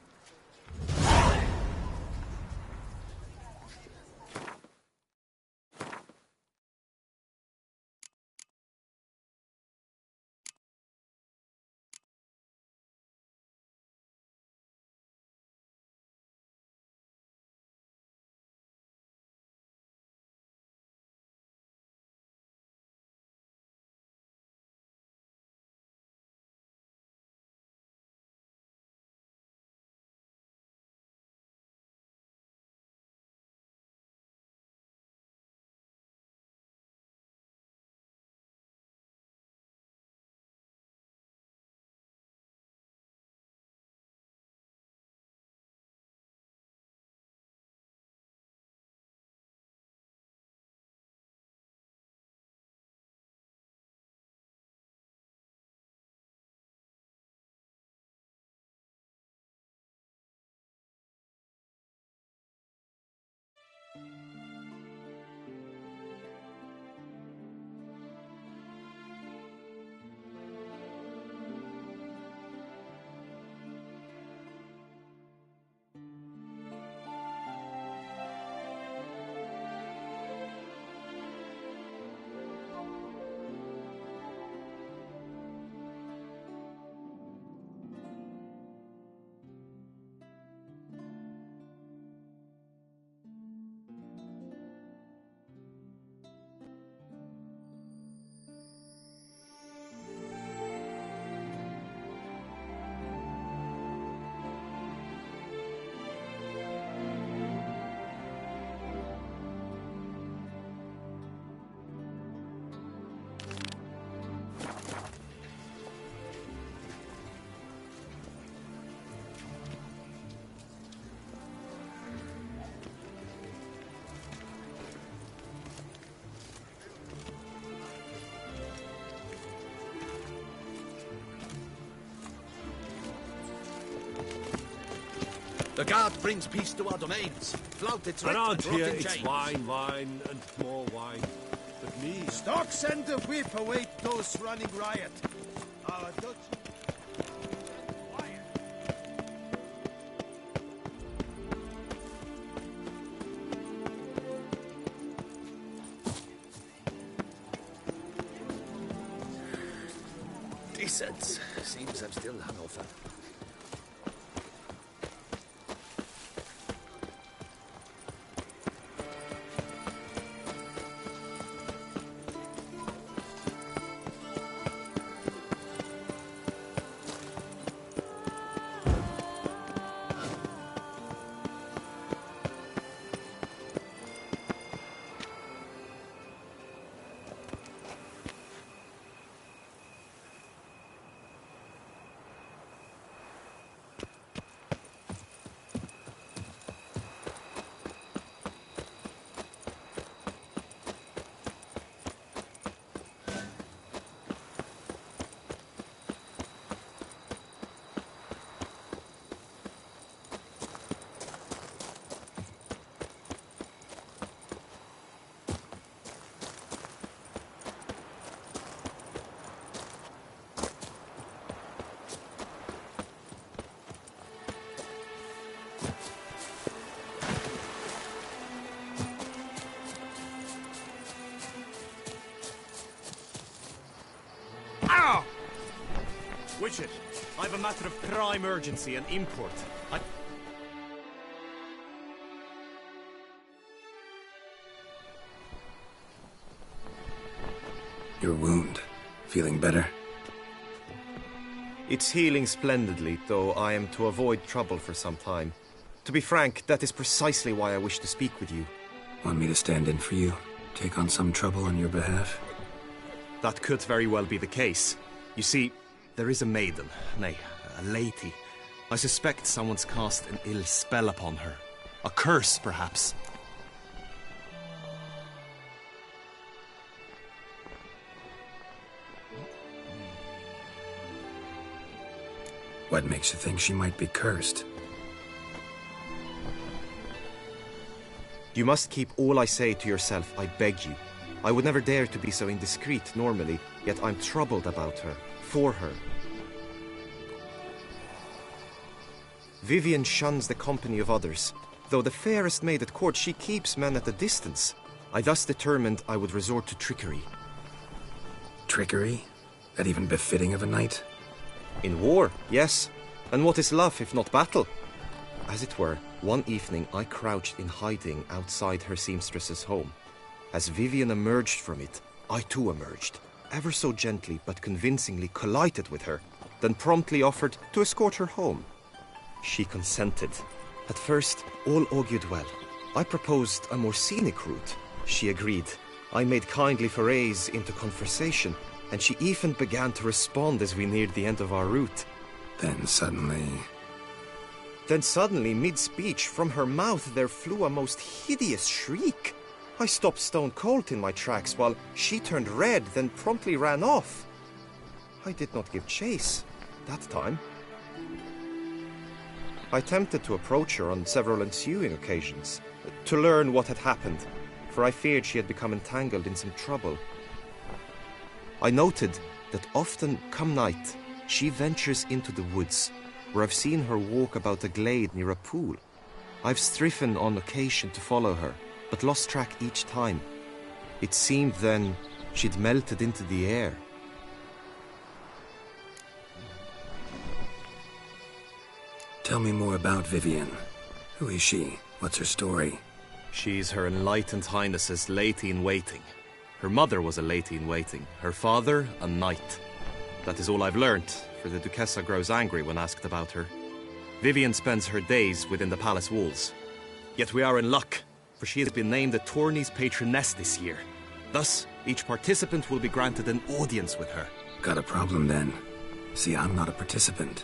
The guard brings peace to our domains. Flout its writ Around and here, rot in it's chains. wine, wine, and more wine. But me... Stocks and the whip await those running riot. Our Dutch... Decent. Seems I'm still hungover. Witcher, I have a matter of prime urgency and import. Your wound. Feeling better? It's healing splendidly, though I am to avoid trouble for some time. To be frank, that is precisely why I wish to speak with you. Want me to stand in for you? Take on some trouble on your behalf? That could very well be the case. You see, there is a maiden, nay, a lady. I suspect someone's cast an ill spell upon her. A curse, perhaps. What makes you think she might be cursed? You must keep all I say to yourself, I beg you. I would never dare to be so indiscreet normally, yet I'm troubled about her, for her. Vivian shuns the company of others. Though the fairest maid at court, she keeps men at a distance. I thus determined I would resort to trickery. Trickery? That even befitting of a knight? In war, yes. And what is love if not battle? As it were, one evening I crouched in hiding outside her seamstress's home. As Vivian emerged from it, I too emerged, ever so gently but convincingly collided with her, then promptly offered to escort her home. She consented. At first, all augured well. I proposed a more scenic route. She agreed. I made kindly forays into conversation, and she even began to respond as we neared the end of our route. Then suddenly, mid-speech, from her mouth there flew a most hideous shriek. I stopped stone cold in my tracks while she turned red, then promptly ran off. I did not give chase that time. I attempted to approach her on several ensuing occasions, to learn what had happened, for I feared she had become entangled in some trouble. I noted that often, come night, she ventures into the woods, where I've seen her walk about a glade near a pool. I've striven on occasion to follow her, but lost track each time. It seemed then she'd melted into the air. Tell me more about Vivian. Who is she? What's her story? She's Her Enlightened Highness's lady-in-waiting. Her mother was a lady-in-waiting, her father a knight. That is all I've learned, for the Duchessa grows angry when asked about her. Vivian spends her days within the palace walls. Yet we are in luck, for she has been named the tourney's patroness this year. Thus, each participant will be granted an audience with her. Got a problem then. See, I'm not a participant.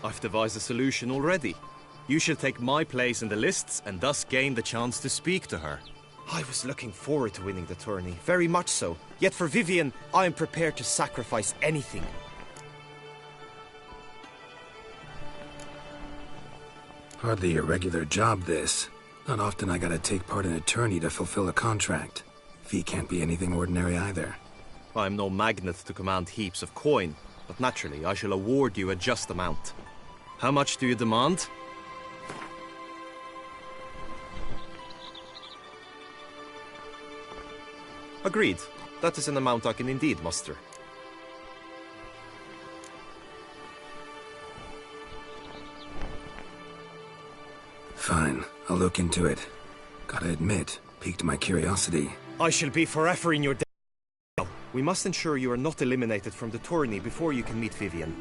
I've devised a solution already. You shall take my place in the lists and thus gain the chance to speak to her. I was looking forward to winning the tourney, very much so. Yet for Vivian, I am prepared to sacrifice anything. Hardly a regular job, this. Not often I gotta take part in a tourney to fulfill a contract. Fee can't be anything ordinary either. I'm no magnet to command heaps of coin, but naturally I shall award you a just amount. How much do you demand? Agreed. That is an amount I can indeed muster. Fine, I'll look into it. Gotta admit, piqued my curiosity. I shall be forever in your debt. Now, we must ensure you are not eliminated from the tourney before you can meet Vivian.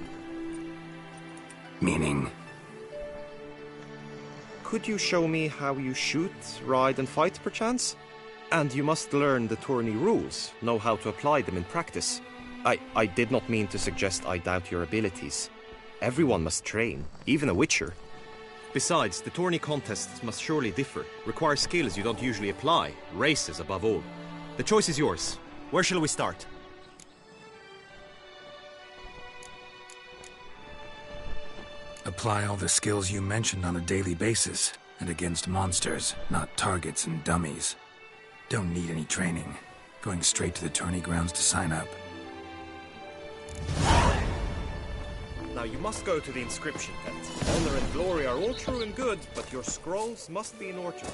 Meaning? Could you show me how you shoot, ride and fight, perchance? And you must learn the tourney rules, know how to apply them in practice. I did not mean to suggest I doubt your abilities. Everyone must train, even a witcher. Besides, the tourney contests must surely differ, require skills you don't usually apply, races above all. The choice is yours. Where shall we start? Apply all the skills you mentioned on a daily basis, and against monsters, not targets and dummies. Don't need any training. Going straight to the tourney grounds to sign up. Now you must go to the inscription tent. Honor and glory are all true and good, but your scrolls must be in order.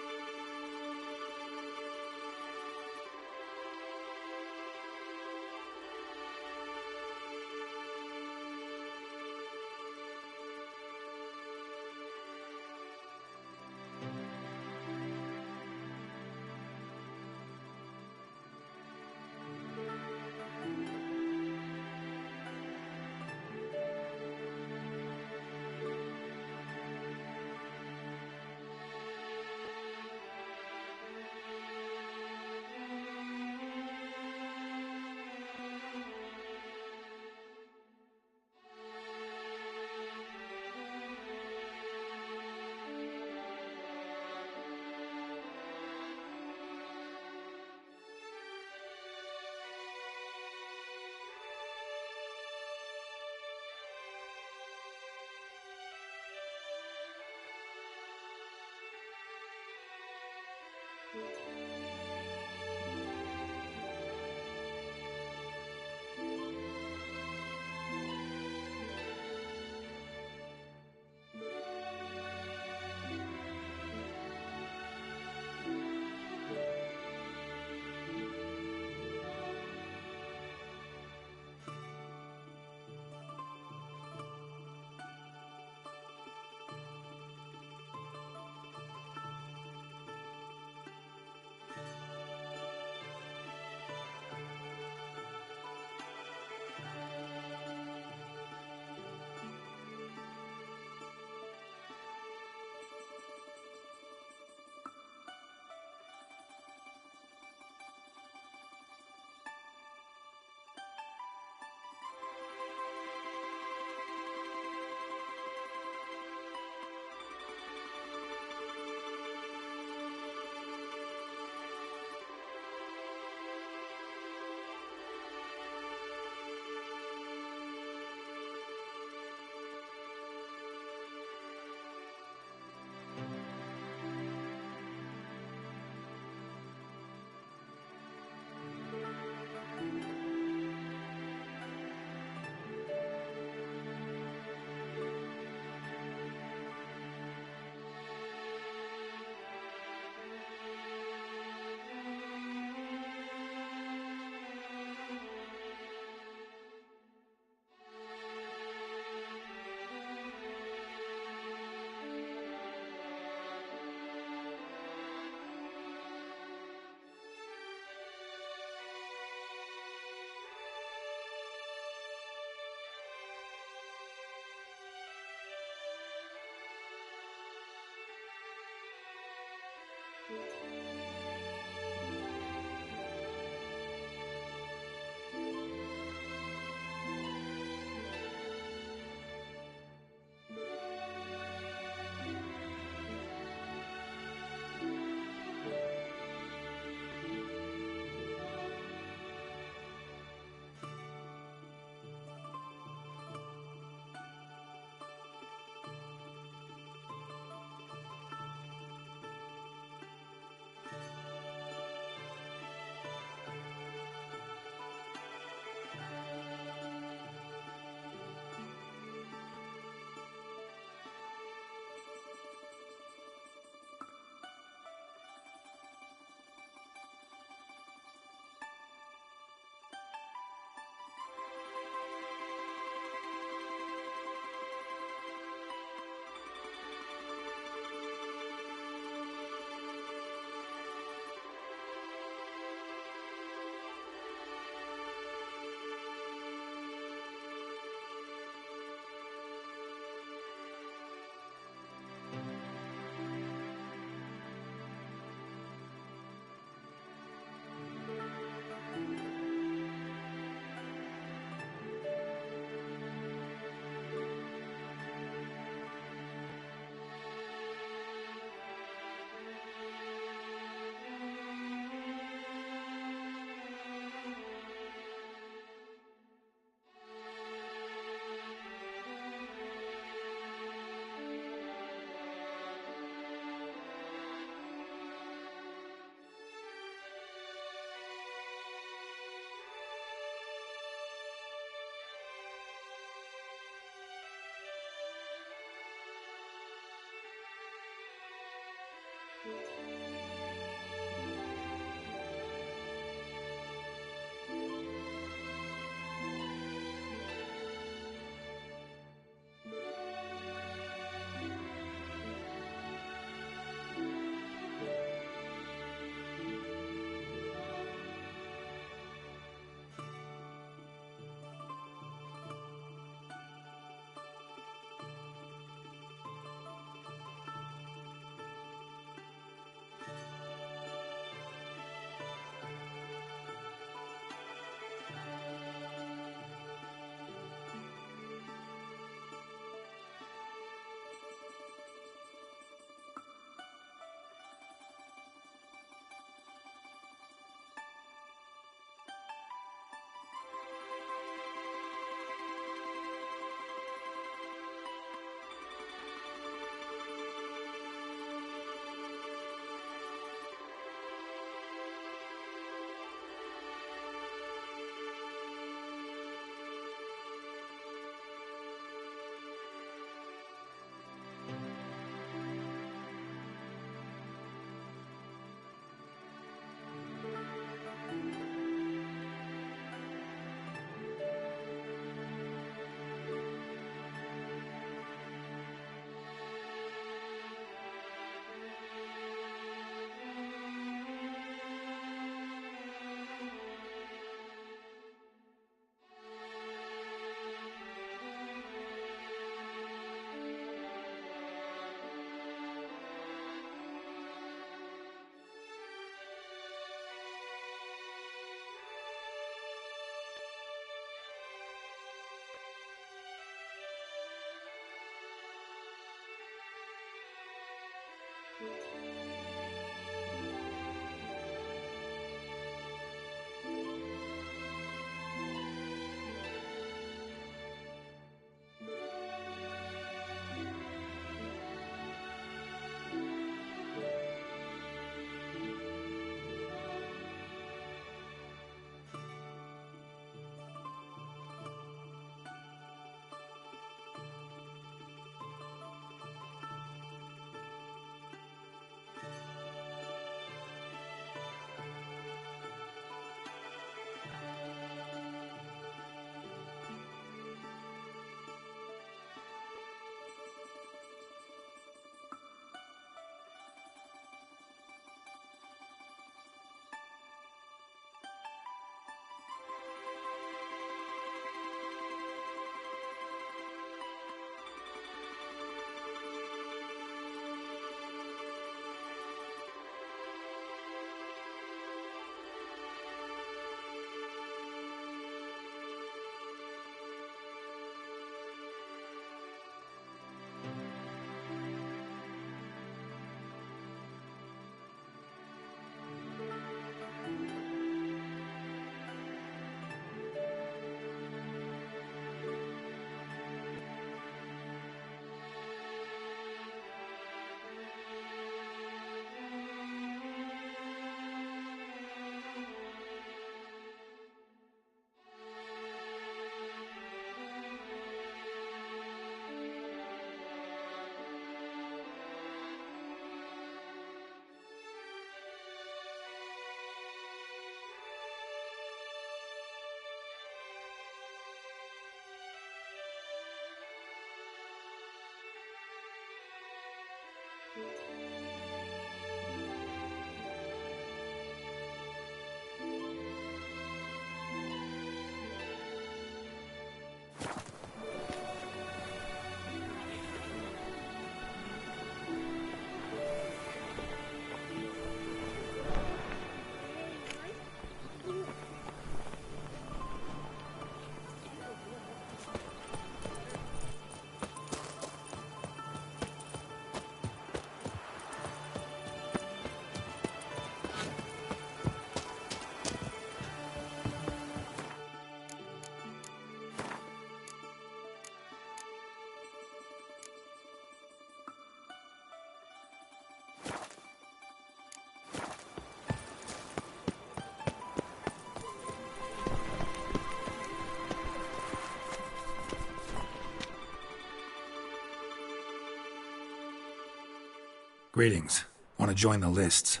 Greetings. Want to join the lists?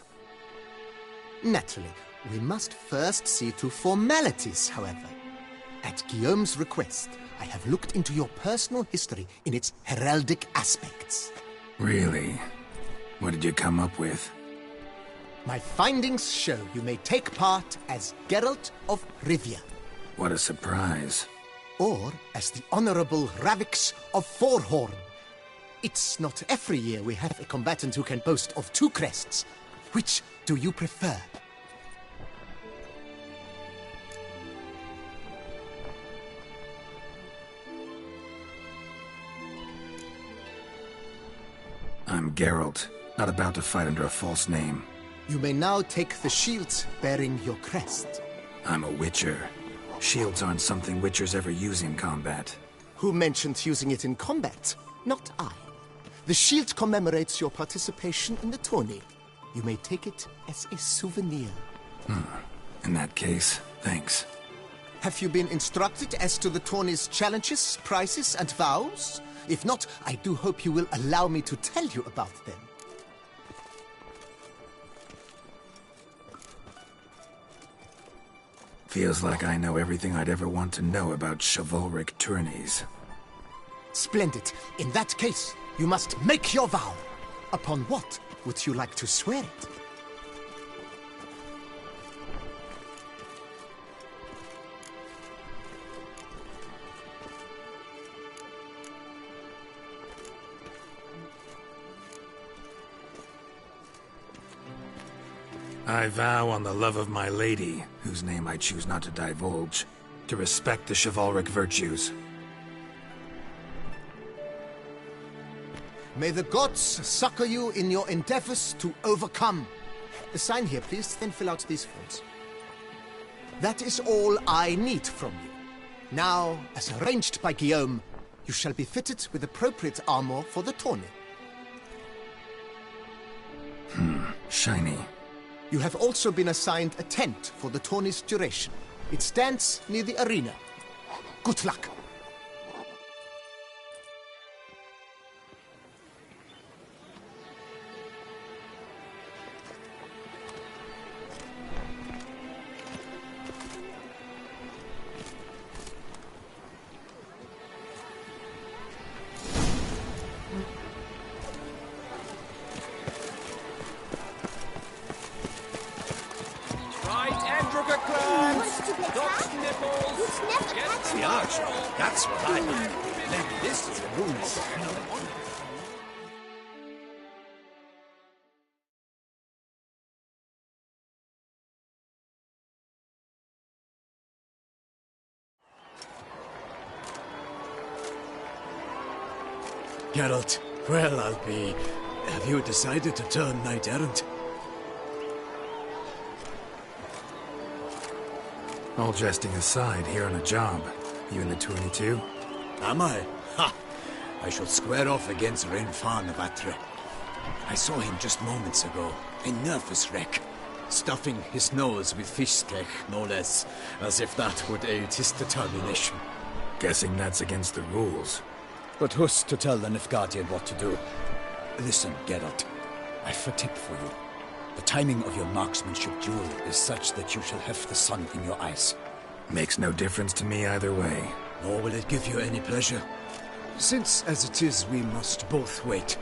Naturally. We must first see to formalities, however. At Guillaume's request, I have looked into your personal history in its heraldic aspects. Really? What did you come up with? My findings show you may take part as Geralt of Rivia. What a surprise. Or as the Honorable Ravix of Forhorn. It's not every year we have a combatant who can boast of 2 crests. Which do you prefer? I'm Geralt, not about to fight under a false name. You may now take the shield bearing your crest. I'm a Witcher. Shields aren't something Witchers ever use in combat. Who mentioned using it in combat? Not I. The shield commemorates your participation in the tourney. You may take it as a souvenir. In that case, thanks. Have you been instructed as to the tourney's challenges, prizes, and vows? If not, I do hope you will allow me to tell you about them. Feels like I know everything I'd ever want to know about chivalric tourneys. Splendid. In that case, you must make your vow. Upon what would you like to swear it? I vow on the love of my lady, whose name I choose not to divulge, to respect the chivalric virtues. May the gods succor you in your endeavors to overcome. Sign here, please, then fill out these forms. That is all I need from you. Now, as arranged by Guillaume, you shall be fitted with appropriate armor for the tourney. Shiny. You have also been assigned a tent for the tourney's duration. It stands near the arena. Good luck. The archer, that's what I like. Maybe this is the rules. Geralt, well, I'll be... Have you decided to turn knight-errant? All jesting aside, here on a job. You in the tourney too? Am I? Ha! I shall square off against Renfan of Atre. I saw him just moments ago. A nervous wreck. Stuffing his nose with fish steak, no less. As if that would aid his determination. Guessing that's against the rules. But who's to tell the Nilfgaardian what to do? Listen, Geralt. I've a tip for you. The timing of your marksmanship duel is such that you shall have the sun in your eyes. Makes no difference to me either way. Nor will it give you any pleasure. Since, as it is, we must both wait,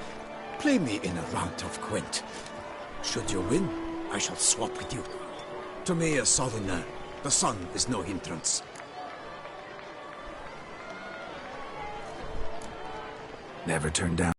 play me in a round of Gwent. Should you win, I shall swap with you. To me, a southerner, the sun is no hindrance. Never turn down.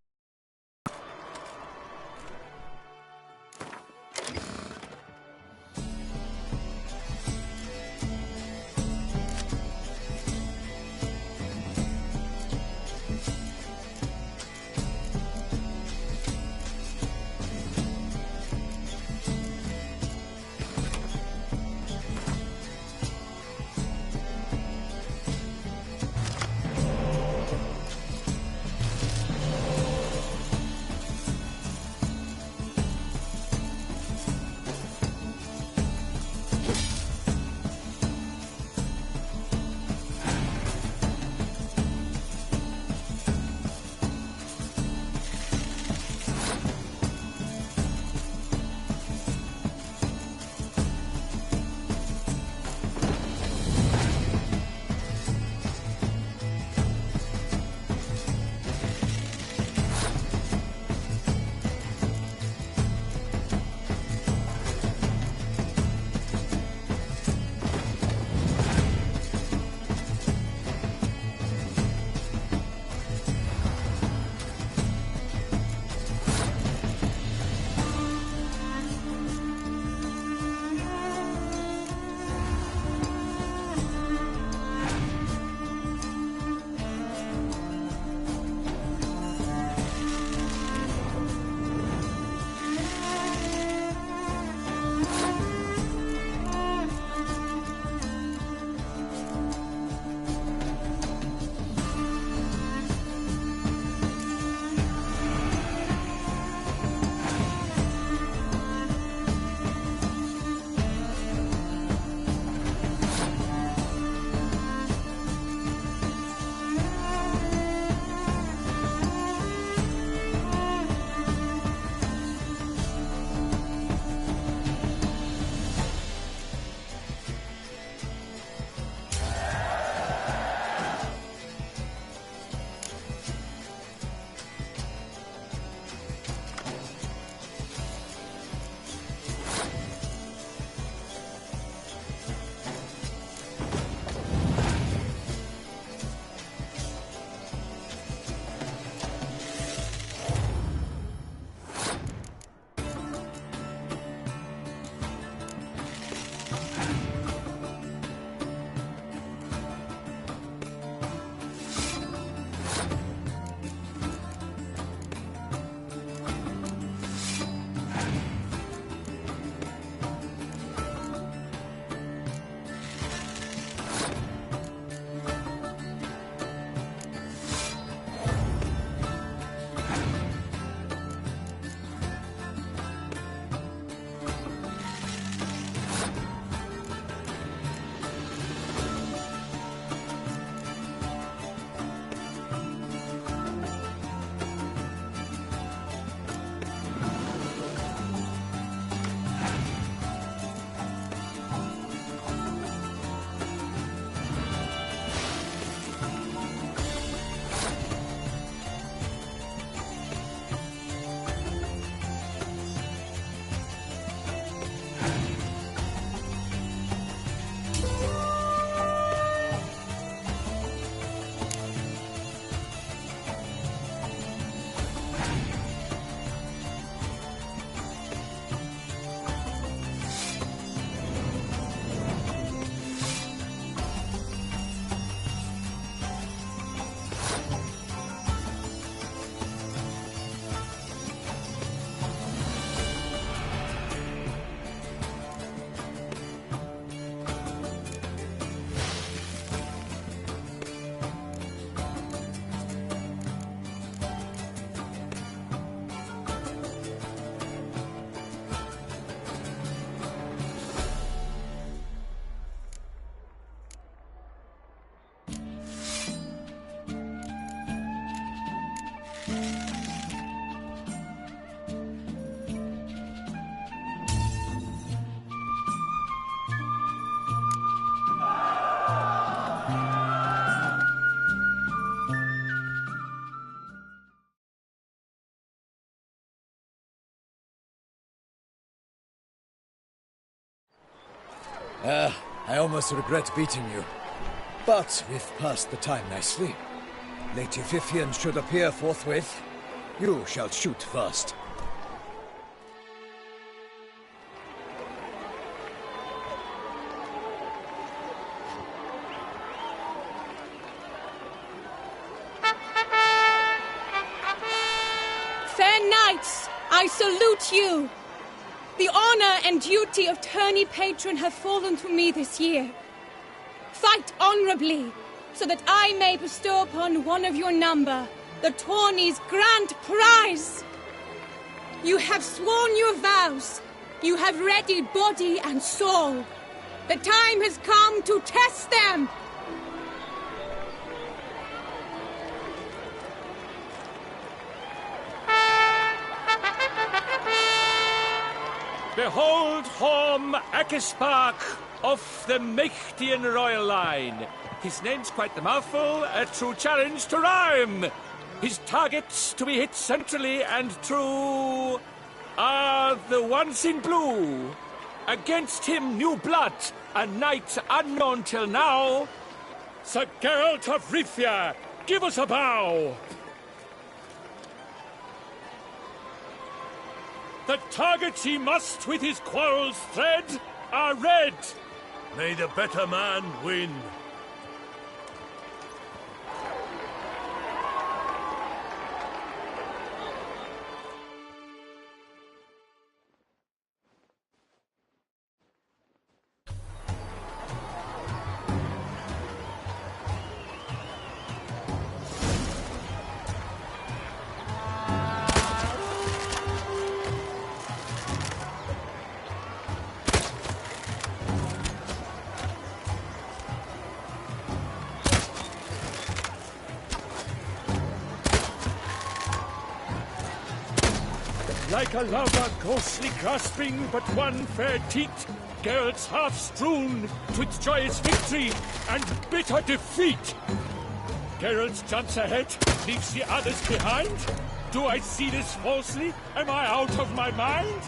I almost regret beating you. But we've passed the time nicely. Lady Vivian should appear forthwith. You shall shoot first. Fair knights, I salute you. The honor and duty of tourney patron have fallen to me this year. Fight honorably, so that I may bestow upon one of your number the tourney's grand prize. You have sworn your vows. You have readied body and soul. The time has come to test them. Behold Horm Akespark of the Mechtian royal line. His name's quite the mouthful, a true challenge to rhyme. His targets to be hit centrally and true are the ones in blue. Against him new blood, a knight unknown till now. Sir Geralt of Rivia, give us a bow. The targets he must with his quarrels thread are red. May the better man win. Like a lover ghostly grasping but one fair teat, Geralt's half strewn twixt joyous victory and bitter defeat. Geralt jumps ahead, leaves the others behind. Do I see this falsely? Am I out of my mind?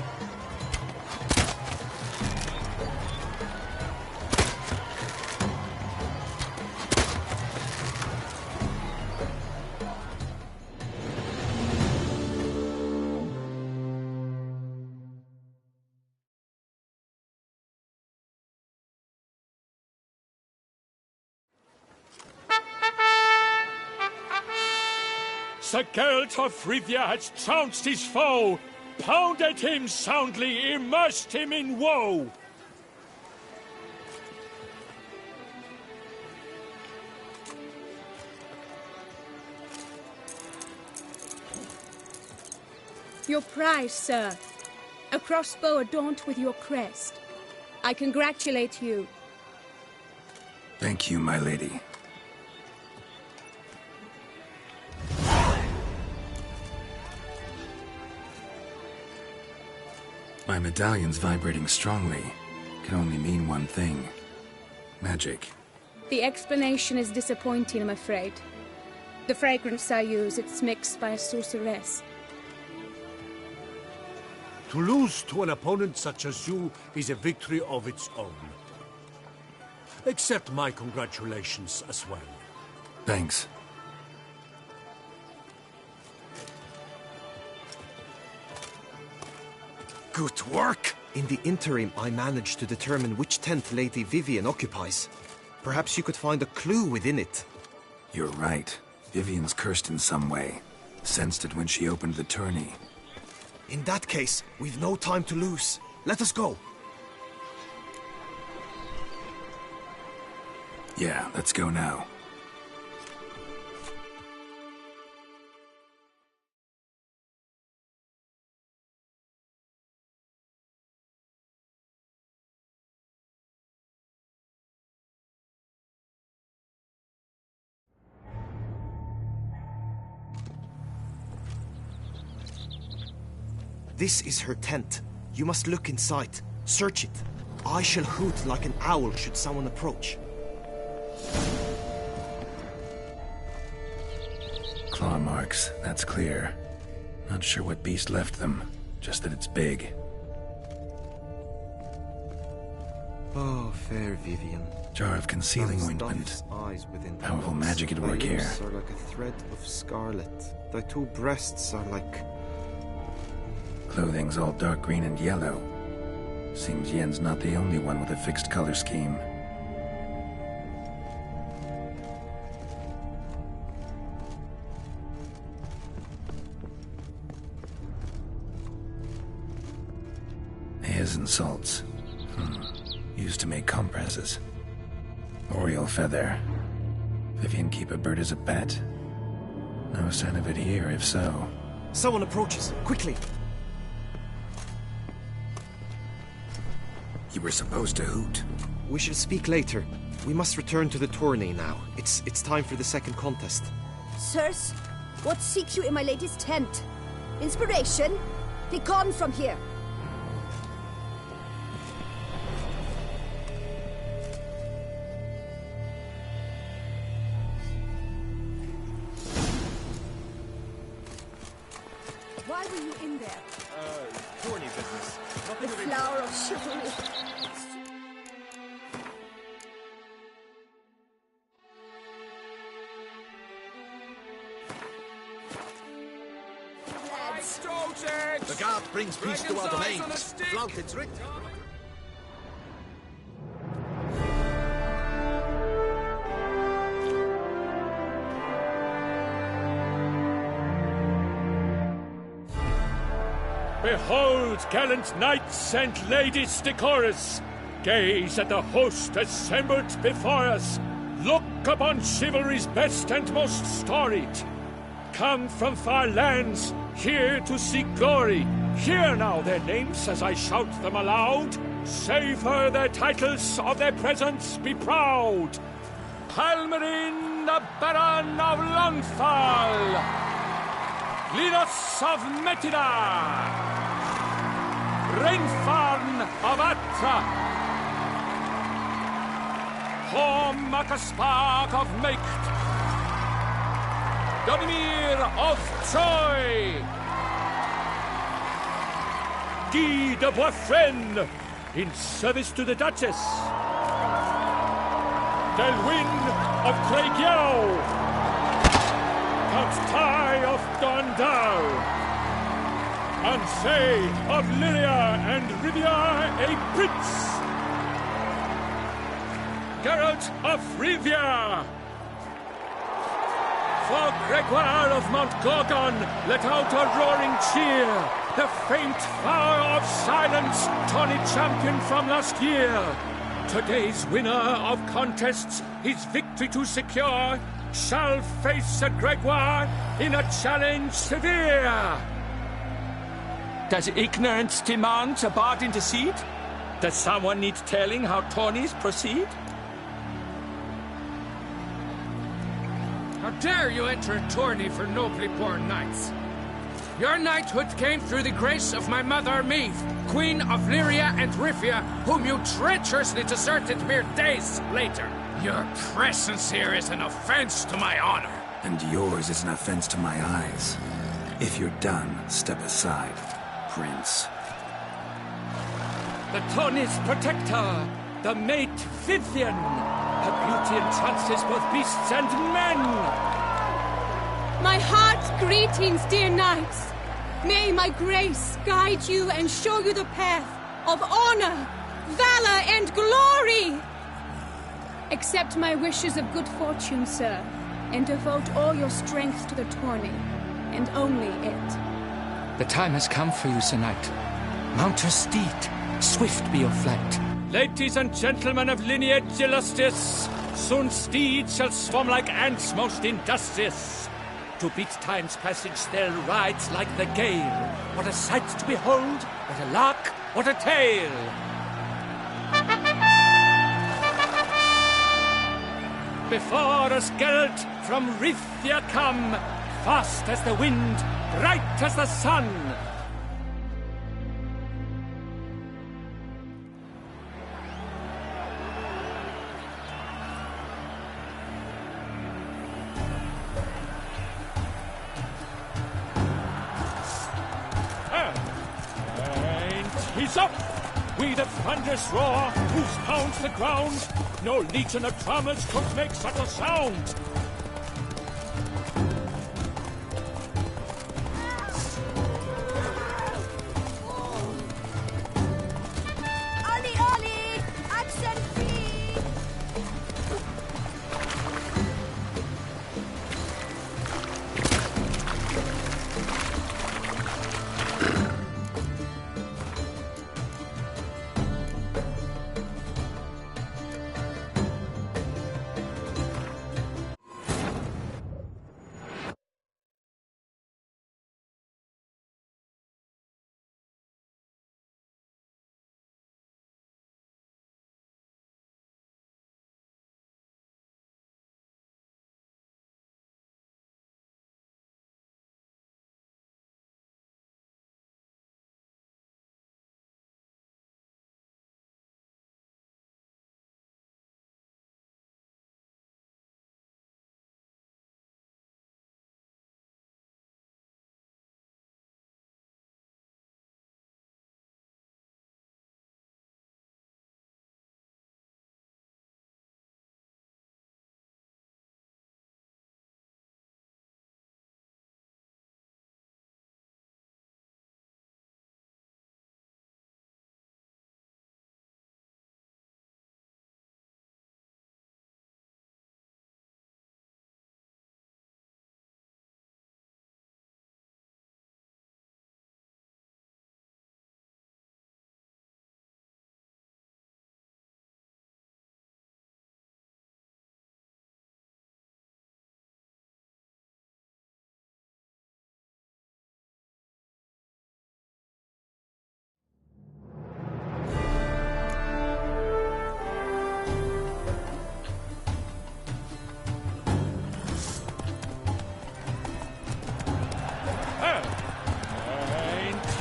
Sir Geralt of Rivia has trounced his foe, pounded him soundly, immersed him in woe. Your prize, sir. A crossbow adorned with your crest. I congratulate you. Thank you, my lady. My medallion's vibrating strongly. Can only mean one thing. Magic. The explanation is disappointing, I'm afraid. The fragrance I use, it's mixed by a sorceress. To lose to an opponent such as you is a victory of its own. Accept my congratulations as well. Thanks. Good work! In the interim, I managed to determine which tent Lady Vivian occupies. Perhaps you could find a clue within it. You're right. Vivian's cursed in some way. Sensed it when she opened the tourney. In that case, we've no time to lose. Let us go. Yeah, let's go now. This is her tent. You must look inside. Search it. I shall hoot like an owl should someone approach. Claw marks, that's clear. Not sure what beast left them, just that it's big. Oh, fair Vivian. Jar of concealing ointment. Powerful magic at work here. Thy lips are like a thread of scarlet. Thy two breasts are like... Clothing's all dark green and yellow. Seems Yen's not the only one with a fixed color scheme. Hairs and salts. Used to make compresses. Oriole feather. Vivian keep a bird as a pet? No sign of it here, if so. Someone approaches. Quickly! You were supposed to hoot. We shall speak later. We must return to the tourney now. It's time for the second contest. Sirs, what seek you in my lady's tent? Inspiration? Be gone from here! Why were you in there? Tourney business. The flower of chivalry. The guard brings peace to our domains. Flanked rigged. Behold, gallant knights and ladies decorous! Gaze at the host assembled before us! Look upon chivalry's best and most storied! Come from far lands, here to seek glory! Hear now their names as I shout them aloud! Savor their titles, of their presence be proud! Palmerin, the Baron of Longfall! Linus of Metida! Rainfarn of Atra! Macaspark of Meikt! Donimir of Troy! Guy de Boisfren, in service to the Duchess! Delwyn of Craigiau! Count Tai of Dondal! Ansay of Lyria and Rivia a prince! Geralt of Rivia! For Gregoire of Mount Gorgon, let out a roaring cheer! The faint flower of silence, tawny champion from last year! Today's winner of contests, his victory to secure, shall face Sir Gregoire in a challenge severe! Does ignorance demand a bard intercede? Does someone need telling how tourneys proceed? How dare you enter a tourney for nobly born knights? Your knighthood came through the grace of my mother Meve, Queen of Lyria and Rivia, whom you treacherously deserted mere days later. Your presence here is an offense to my honor. And yours is an offense to my eyes. If you're done, step aside, Prince. The tourney's protector, the mate Vivian. Her beauty entrances both beasts and men. My heart's greetings, dear knights. May my grace guide you and show you the path of honor, valor, and glory. Accept my wishes of good fortune, sir, and devote all your strength to the tourney, and only it. The time has come for you, Sir Knight. Mount your steed. Swift be your flight. Ladies and gentlemen of lineage illustrious, soon steeds shall swarm like ants most industrious. To beat time's passage they'll ride like the gale. What a sight to behold, what a lark, what a tale! Before us Geralt from Rithia come, fast as the wind, bright as the sun. And he's up! We the thunderous roar, hoofs pounds the ground. No legion of drummers could make such a sound. Ollie, Ollie! Action free!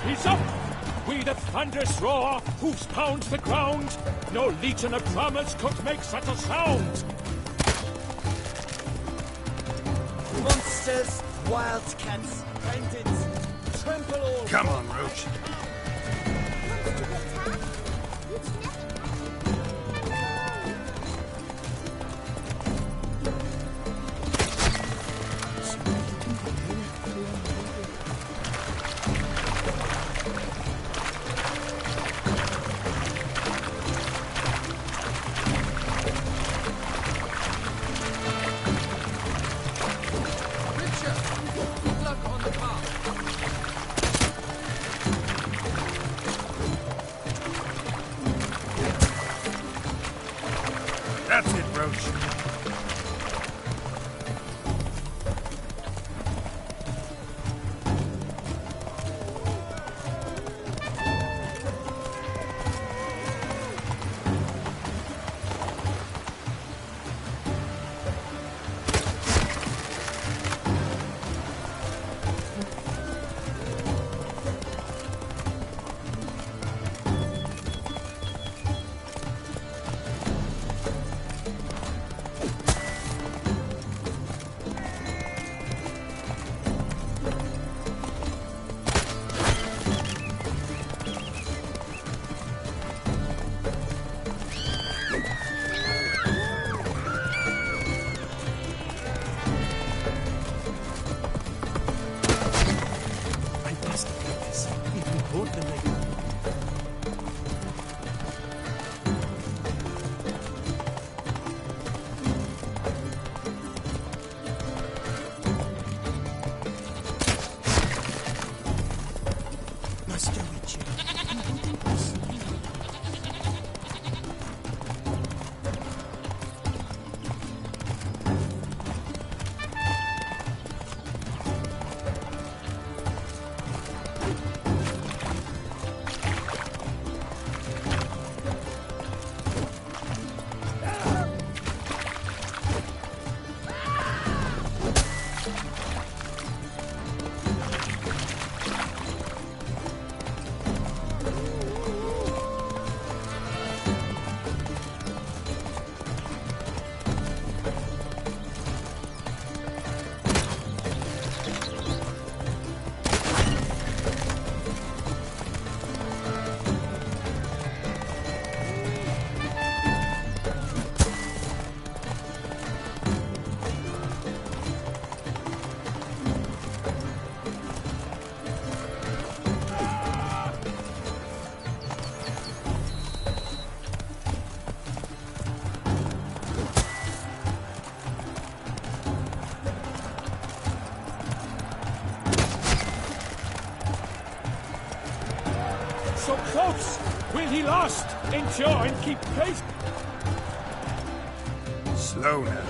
He's up! We the thunderous roar, hoofs pound the ground. No legion of drummers could make such a sound. Monsters, wildcats, bandits, trample all. Come on, Roach. so close! Will he last? Endure and keep pace! Slow now.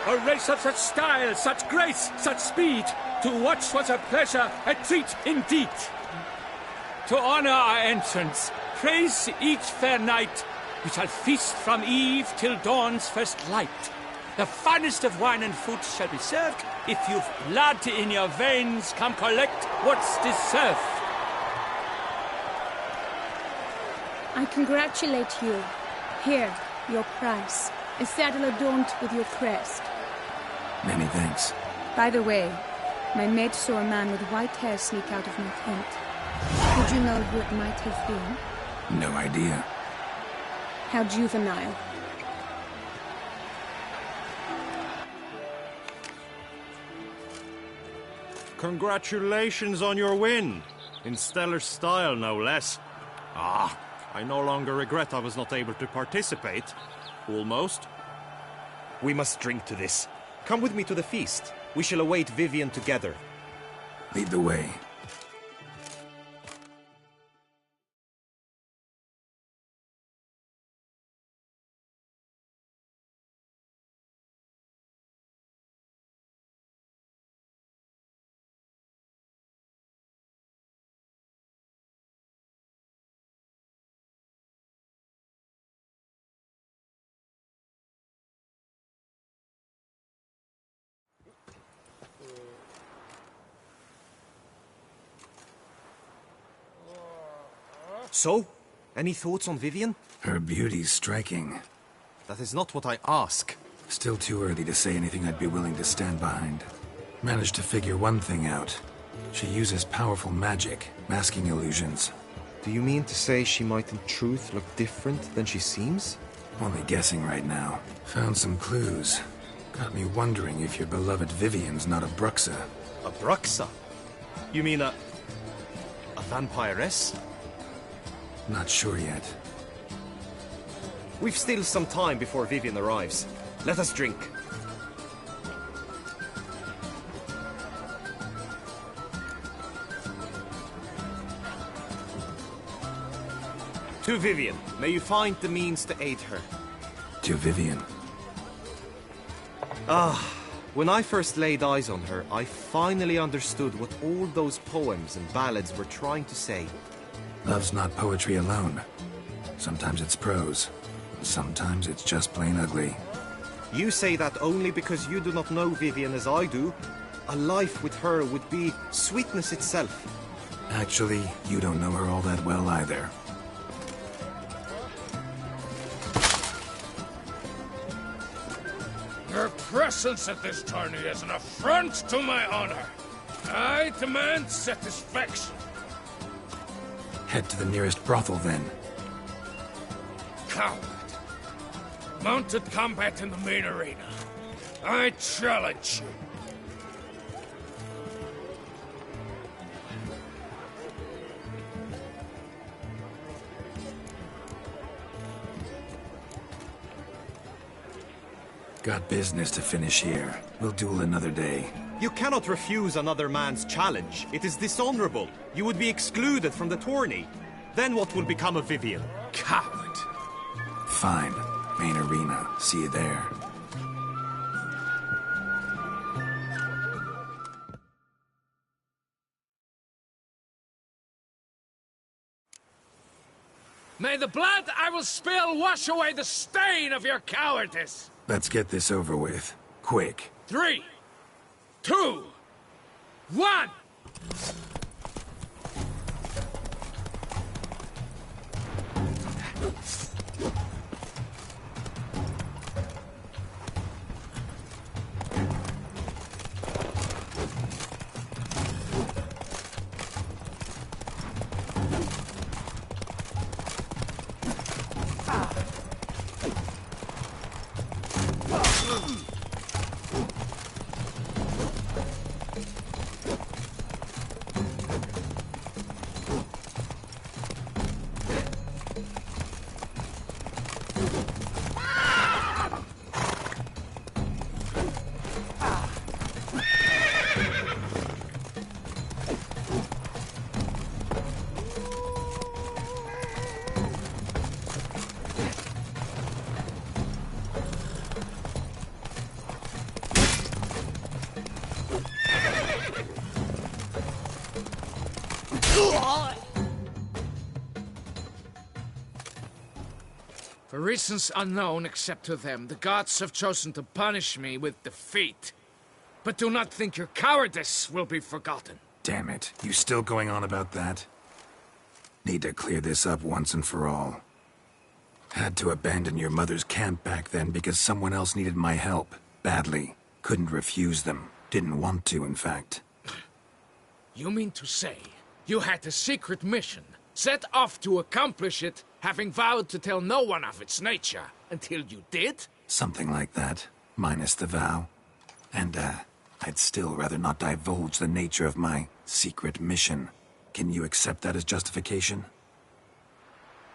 A race of such style, such grace, such speed. To watch was a pleasure, a treat indeed. To honor our entrance, praise each fair knight. We shall feast from eve till dawn's first light. The finest of wine and food shall be served. If you've blood in your veins, come collect what's deserved. I congratulate you. Here, your prize. A saddle adorned with your crest. Many thanks. By the way, my maid saw a man with white hair sneak out of my tent. Would you know who it might have been? No idea. How juvenile. Congratulations on your win. In stellar style, no less. Ah, I no longer regret I was not able to participate. Almost. We must drink to this. Come with me to the feast. We shall await Vivian together. Lead the way. So, any thoughts on Vivian? Her beauty's striking. That is not what I ask. Still too early to say anything I'd be willing to stand behind. Managed to figure one thing out. She uses powerful magic, masking illusions. Do you mean to say she might in truth look different than she seems? Only guessing right now. Found some clues. Got me wondering if your beloved Vivian's not a Bruxa. A Bruxa? You mean a vampiress? Not sure yet. We've still some time before Vivian arrives. Let us drink. To Vivian, may you find the means to aid her. To Vivian. When I first laid eyes on her, I finally understood what all those poems and ballads were trying to say. Love's not poetry alone. Sometimes it's prose. Sometimes it's just plain ugly. You say that only because you do not know Vivian as I do. A life with her would be sweetness itself. Actually, you don't know her all that well either. Your presence at this tourney is an affront to my honor. I demand satisfaction. Head to the nearest brothel, then. Coward. Mounted combat in the main arena. I challenge you. Got business to finish here. We'll duel another day. You cannot refuse another man's challenge. It is dishonorable. You would be excluded from the tourney. Then what will become of Vivian? Coward. Fine. Main arena. See you there. May the blood I will spill wash away the stain of your cowardice. Let's get this over with. Quick. 3, 2, 1! For reasons unknown except to them, the gods have chosen to punish me with defeat. But do not think your cowardice will be forgotten. Damn it, you still going on about that? Need to clear this up once and for all. Had to abandon your mother's camp back then because someone else needed my help. Badly. Couldn't refuse them. Didn't want to, in fact. You mean to say you had a secret mission, set off to accomplish it, having vowed to tell no one of its nature, until you did? Something like that, minus the vow. And, I'd still rather not divulge the nature of my secret mission. Can you accept that as justification?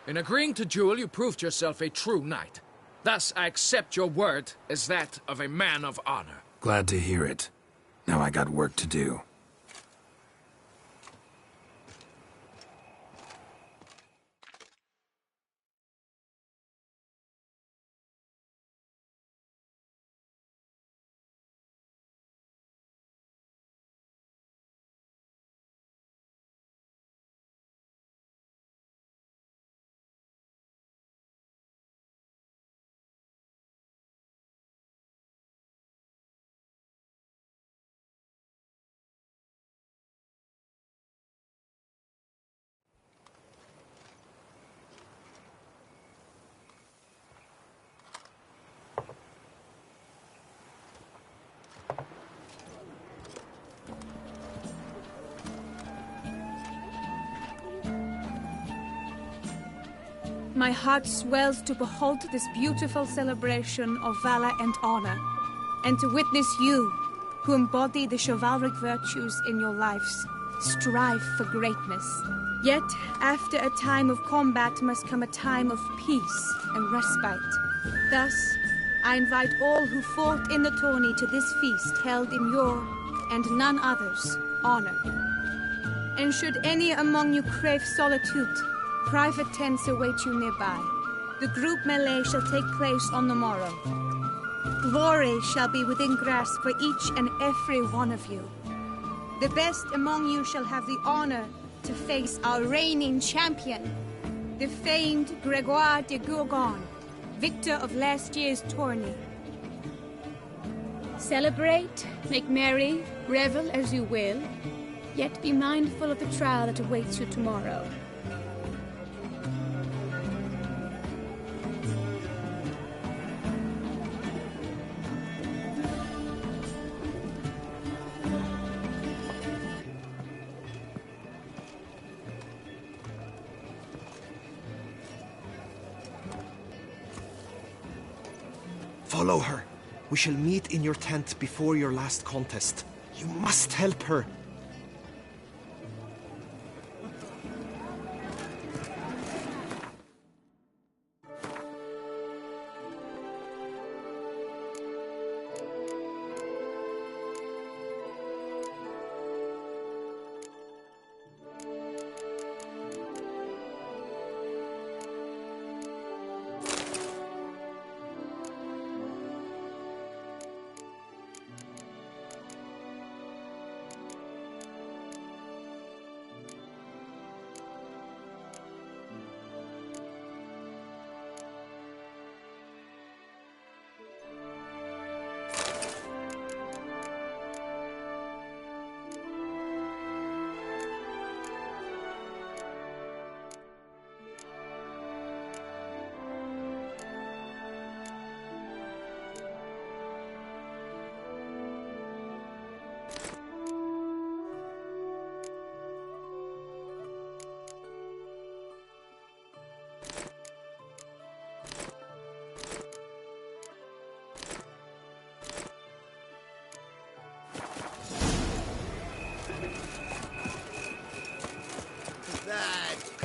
In agreeing to duel, you proved yourself a true knight. Thus, I accept your word as that of a man of honor. Glad to hear it. Now I got work to do. My heart swells to behold this beautiful celebration of valor and honor, and to witness you, who embody the chivalric virtues in your lives, strive for greatness. Yet, after a time of combat must come a time of peace and respite. Thus, I invite all who fought in the tourney to this feast held in your, and none other's, honor. And should any among you crave solitude, private tents await you nearby. The group melee shall take place on the morrow. Glory shall be within grasp for each and every one of you. The best among you shall have the honor to face our reigning champion, the famed Gregoire de Gourgon, victor of last year's tourney. Celebrate, make merry, revel as you will, yet be mindful of the trial that awaits you tomorrow. Follow her. We shall meet in your tent before your last contest. You must help her.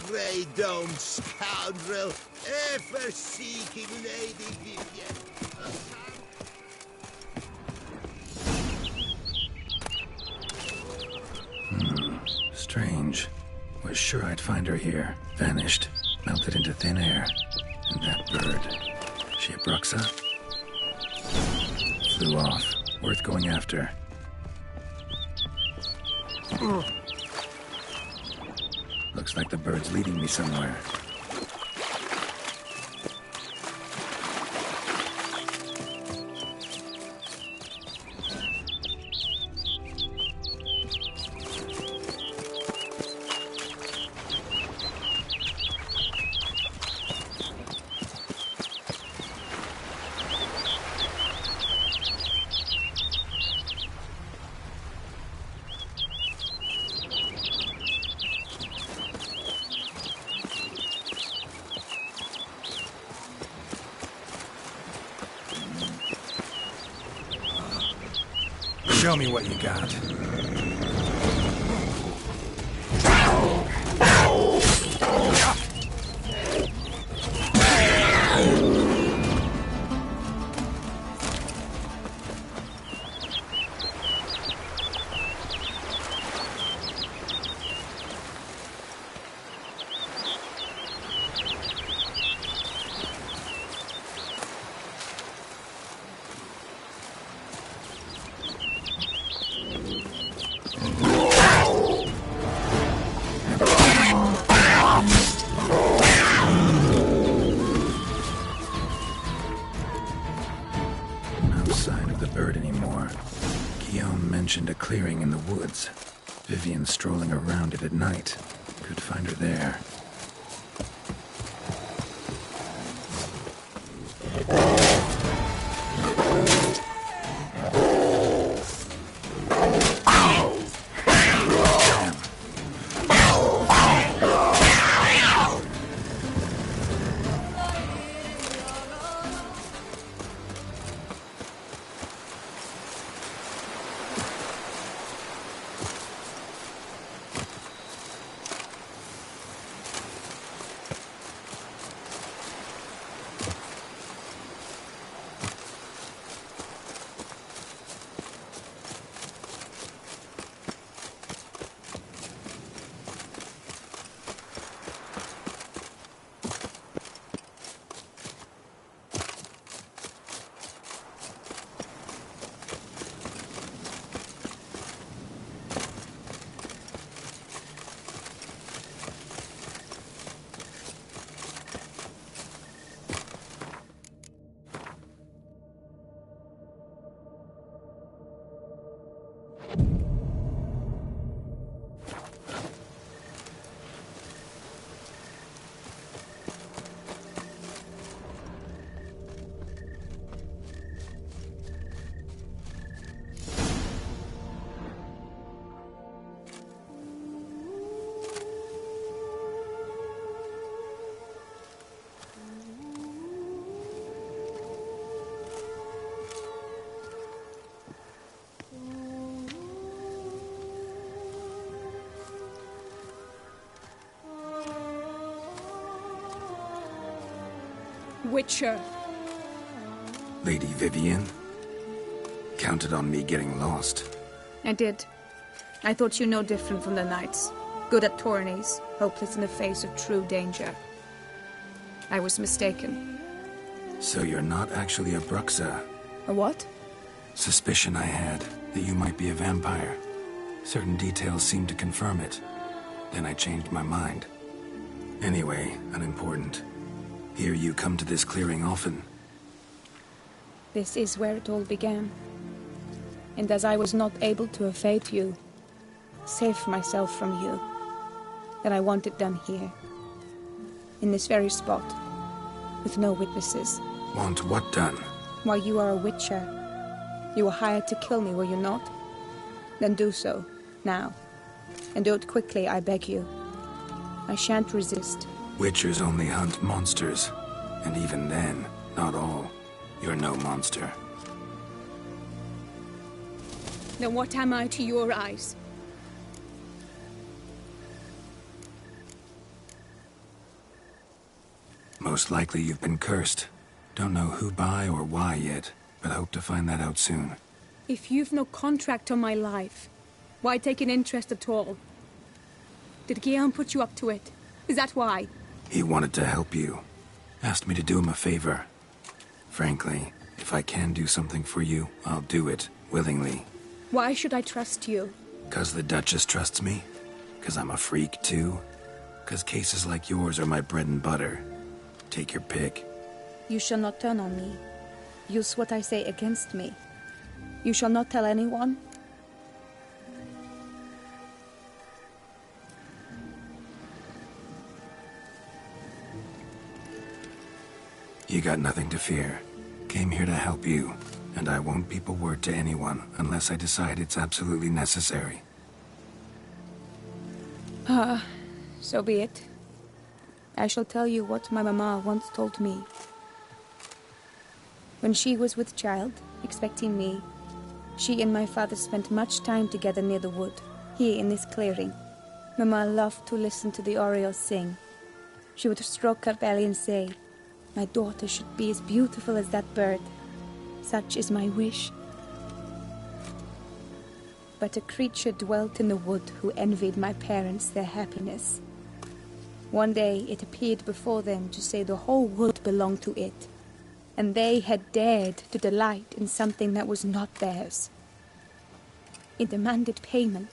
Grey Dome scoundrel, ever seeking Lady Vivian. Strange. Was sure I'd find her here. Vanished. Melted into thin air. And that bird. She a Bruxa? Flew off. Worth going after. Looks like the bird's leading me somewhere. Show me what you got. Mentioned a clearing in the woods. Vivian strolling around it at night. Could find her there. Witcher. Lady Vivian? Counted on me getting lost. I did. I thought you no different from the knights. Good at tourneys, hopeless in the face of true danger. I was mistaken. So you're not actually a Bruxa? A what? Suspicion I had, that you might be a vampire. Certain details seemed to confirm it. Then I changed my mind. Anyway, unimportant. Hear you come to this clearing often. This is where it all began. And as I was not able to evade you, save myself from you, then I want it done here. In this very spot. With no witnesses. Want what done? While you are a witcher. You were hired to kill me, were you not? Then do so, now. And do it quickly, I beg you. I shan't resist. Witchers only hunt monsters. And even then, not all. You're no monster. Then what am I to your eyes? Most likely you've been cursed. Don't know who by or why yet, but hope to find that out soon. If you've no contract on my life, why take an interest at all? Did Guillaume put you up to it? Is that why? He wanted to help you. Asked me to do him a favor. Frankly, if I can do something for you, I'll do it, willingly. Why should I trust you? 'Cause the Duchess trusts me? 'Cause I'm a freak, too? 'Cause cases like yours are my bread and butter. Take your pick. You shall not turn on me. Use what I say against me. You shall not tell anyone. You got nothing to fear. Came here to help you, and I won't peep a word to anyone unless I decide it's absolutely necessary. So be it. I shall tell you what my mama once told me. When she was with child, expecting me, she and my father spent much time together near the wood, here in this clearing. Mama loved to listen to the orioles sing. She would stroke her belly and say, "My daughter should be as beautiful as that bird. Such is my wish." But a creature dwelt in the wood who envied my parents their happiness. One day it appeared before them to say the whole wood belonged to it, and they had dared to delight in something that was not theirs. It demanded payment,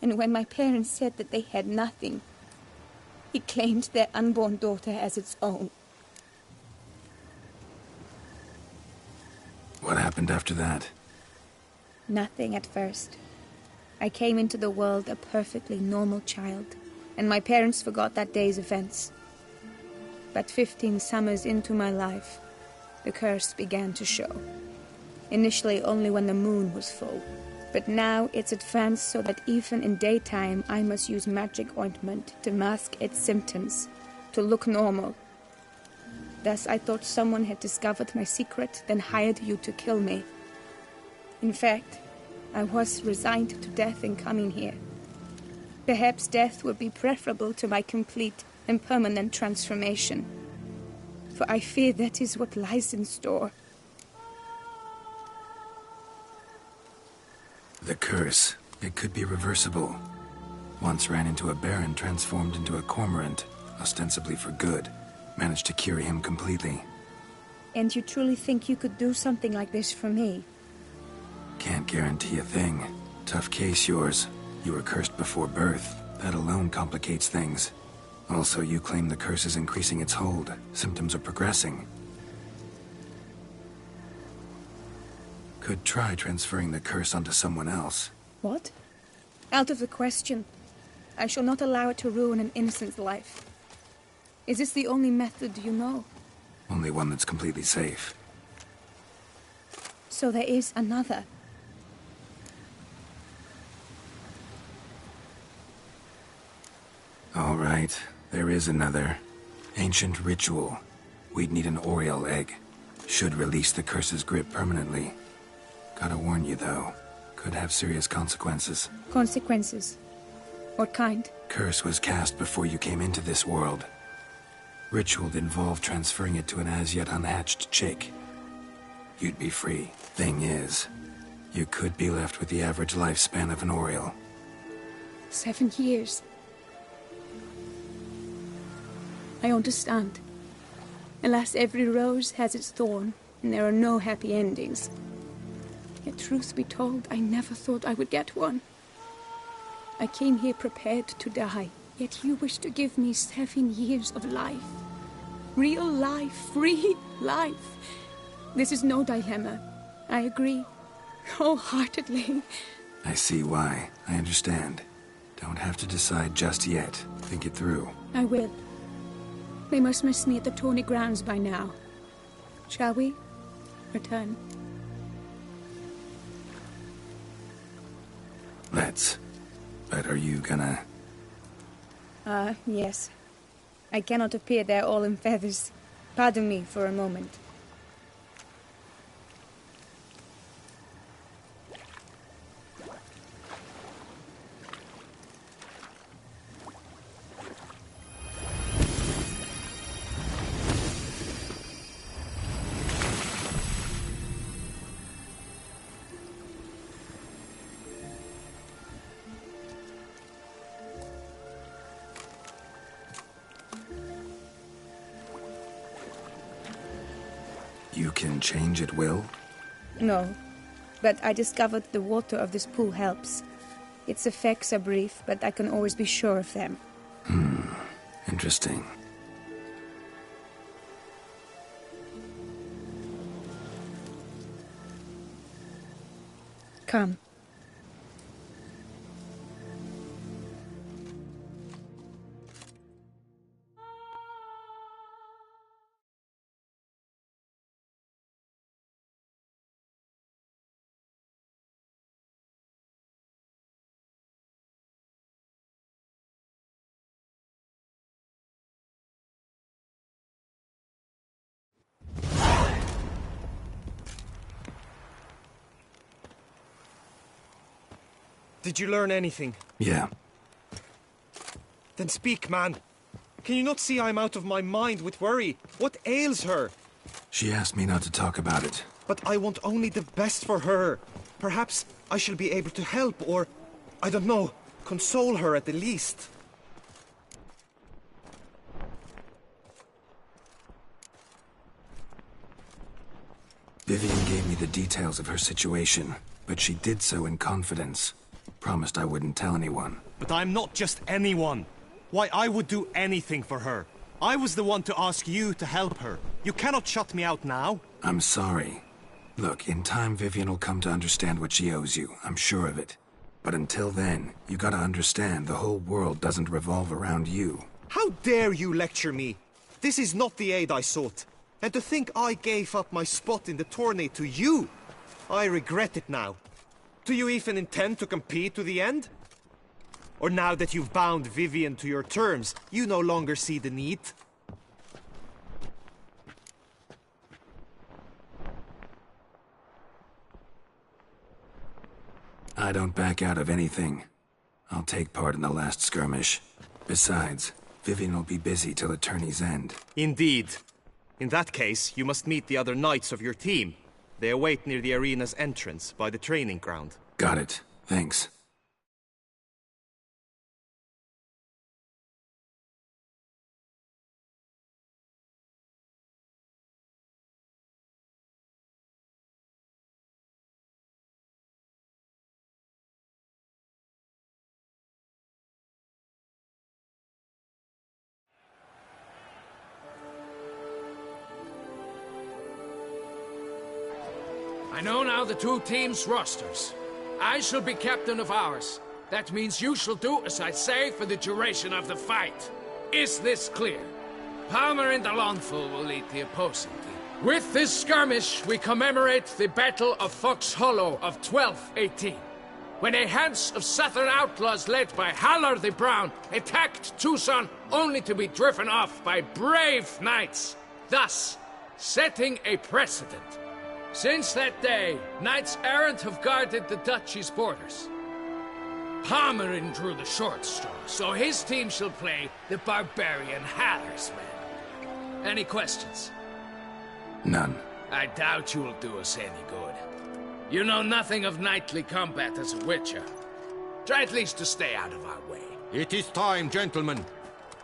and when my parents said that they had nothing, it claimed their unborn daughter as its own. What happened after that? Nothing at first. I came into the world a perfectly normal child, and my parents forgot that day's events. But 15 summers into my life, the curse began to show. Initially only when the moon was full, but now it's advanced so that even in daytime I must use magic ointment to mask its symptoms, to look normal. Thus I thought someone had discovered my secret, then hired you to kill me. In fact, I was resigned to death in coming here. Perhaps death would be preferable to my complete and permanent transformation, for I fear that is what lies in store. The curse. It could be reversible. Once ran into a baron transformed into a cormorant, ostensibly for good. Managed to cure him completely. And you truly think you could do something like this for me? Can't guarantee a thing. Tough case, yours. You were cursed before birth. That alone complicates things. Also, you claim the curse is increasing its hold. Symptoms are progressing. Could try transferring the curse onto someone else. What? Out of the question. I shall not allow it to ruin an innocent's life. Is this the only method you know? Only one that's completely safe. So there is another. All right, there is another. Ancient ritual. We'd need an Oriole egg. Should release the curse's grip permanently. Gotta warn you, though. Could have serious consequences. Consequences? What kind? Curse was cast before you came into this world. Ritual involved transferring it to an as-yet unhatched chick. You'd be free. Thing is, you could be left with the average lifespan of an Oriole. 7 years. I understand. Alas, every rose has its thorn, and there are no happy endings. Yet, truth be told, I never thought I would get one. I came here prepared to die, yet you wish to give me 7 years of life. Real life, free life. This is no dilemma. I agree, wholeheartedly. I see why. I understand. Don't have to decide just yet. Think it through. I will. They must miss me at the tourney grounds by now. Shall we return? Let's. But are you gonna... Yes. I cannot appear there all in feathers. Pardon me for a moment. You can change at will? No, but I discovered the water of this pool helps. Its effects are brief, but I can always be sure of them. Interesting. Come. Did you learn anything? Yeah. Then speak, man. Can you not see I'm out of my mind with worry? What ails her? She asked me not to talk about it. But I want only the best for her. Perhaps I shall be able to help, or, I don't know, console her at the least. Vivian gave me the details of her situation, but she did so in confidence. Promised I wouldn't tell anyone. But I'm not just anyone. Why, I would do anything for her. I was the one to ask you to help her. You cannot shut me out now. I'm sorry. Look, in time Vivian will come to understand what she owes you. I'm sure of it. But until then, you gotta understand the whole world doesn't revolve around you. How dare you lecture me? This is not the aid I sought. And to think I gave up my spot in the tourney to you. I regret it now. Do you even intend to compete to the end? Or now that you've bound Vivian to your terms, you no longer see the need? I don't back out of anything. I'll take part in the last skirmish. Besides, Vivian will be busy till the tourney's end. Indeed. In that case, you must meet the other knights of your team. They await near the arena's entrance, by the training ground. Got it. Thanks. I know now the two teams' rosters. I shall be captain of ours. That means you shall do as I say for the duration of the fight. Is this clear? Palmer and Alonso will lead the opposing team. With this skirmish, we commemorate the Battle of Fox Hollow of 1218, when a Hans of Southern outlaws led by Halar the Brown attacked Tucson only to be driven off by brave knights, thus setting a precedent. Since that day, knights errant have guarded the duchy's borders. Palmerin drew the short straw, so his team shall play the barbarian Haller's men. Any questions? None. I doubt you will do us any good. You know nothing of knightly combat as a witcher. Try at least to stay out of our way. It is time, gentlemen.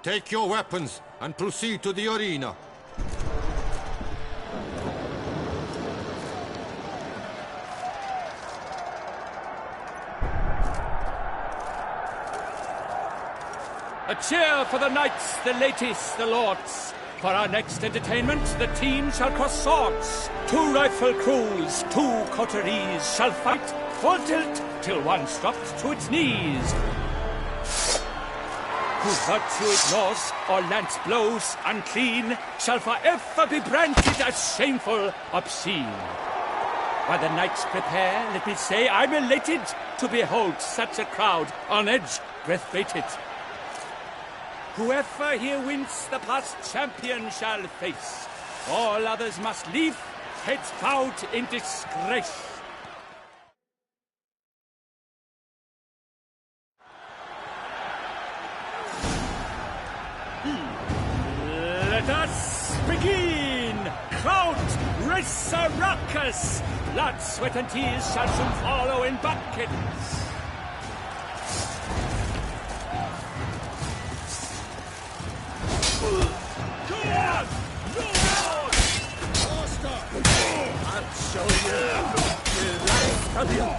Take your weapons and proceed to the arena. A cheer for the knights, the ladies, the lords. For our next entertainment, the team shall cross swords. 2 rifle crews, 2 coteries shall fight full tilt till one's dropped to its knees. Who virtue ignores or lance blows unclean shall forever be branded as shameful, obscene. While the knights prepare, let me say I'm elated to behold such a crowd on edge, breath-baited. Whoever here wins the past champion shall face. All others must leave, heads bowed in disgrace. Let us begin! Crowd, race a ruckus! Blood, sweat, and tears shall soon follow in buckets. I'll show you the life of you.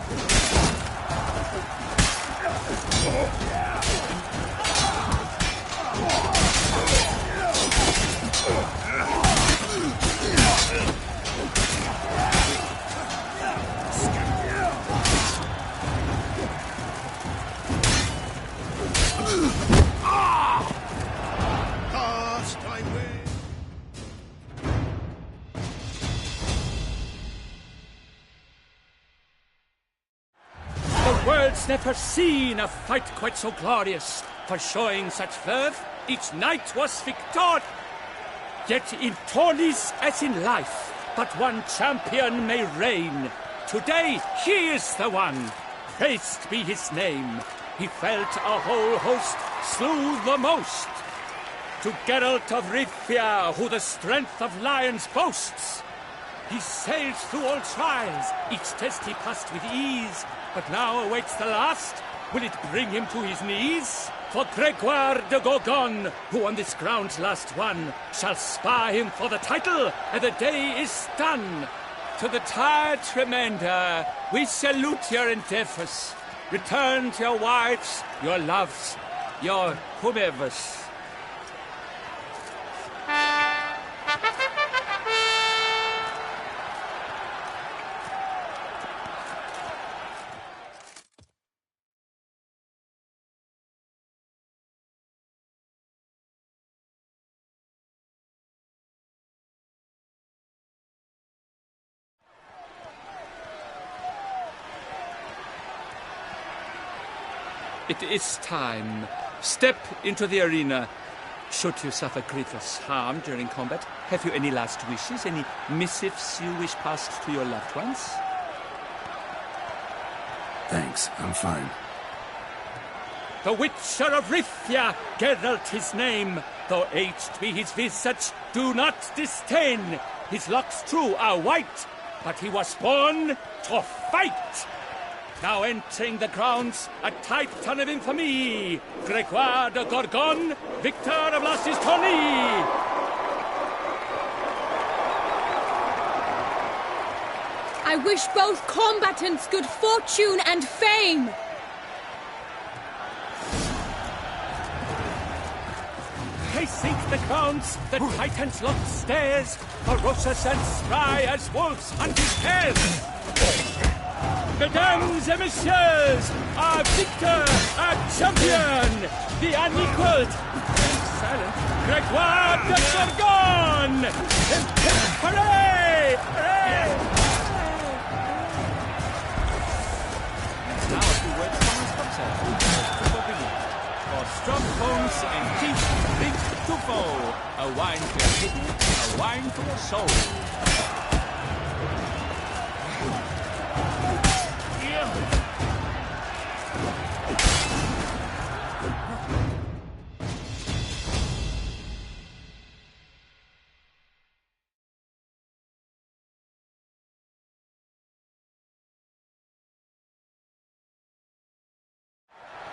has never seen a fight quite so glorious. For showing such verve, each knight was victor. Yet in tourneys as in life, but one champion may reign. Today he is the one. Praised be his name. He felt a whole host, slew the most. To Geralt of Rivia, who the strength of lions boasts. He sailed through all trials, each test he passed with ease. But now awaits the last. Will it bring him to his knees? For Gregoire de Gorgon, who on this ground last won, shall spar him for the title, and the day is done. To the tired Tremenda, we salute your endeavors. Return to your wives, your loves, your whomevers. It is time. Step into the arena. Should you suffer grievous harm during combat, have you any last wishes, any missives you wish passed to your loved ones? Thanks, I'm fine. The Witcher of Rivia, Geralt his name. Though aged be his visage, do not disdain. His locks true are white, but he was born to fight. Now entering the grounds, a titan of infamy, Gregoire de Gorgon, victor of last his tourney. I wish both combatants good fortune and fame. Pacing the grounds, the titans locked stairs, ferocious and spry as wolves hunting hares. Mesdames et messieurs, our victor, our champion, the unequaled, silent Gregoire de Gorgon! Hooray! Hooray! Now a few words from our sponsor, for strong bones and teeth, drink Tufo, a wine for your kidney, a wine for your soul.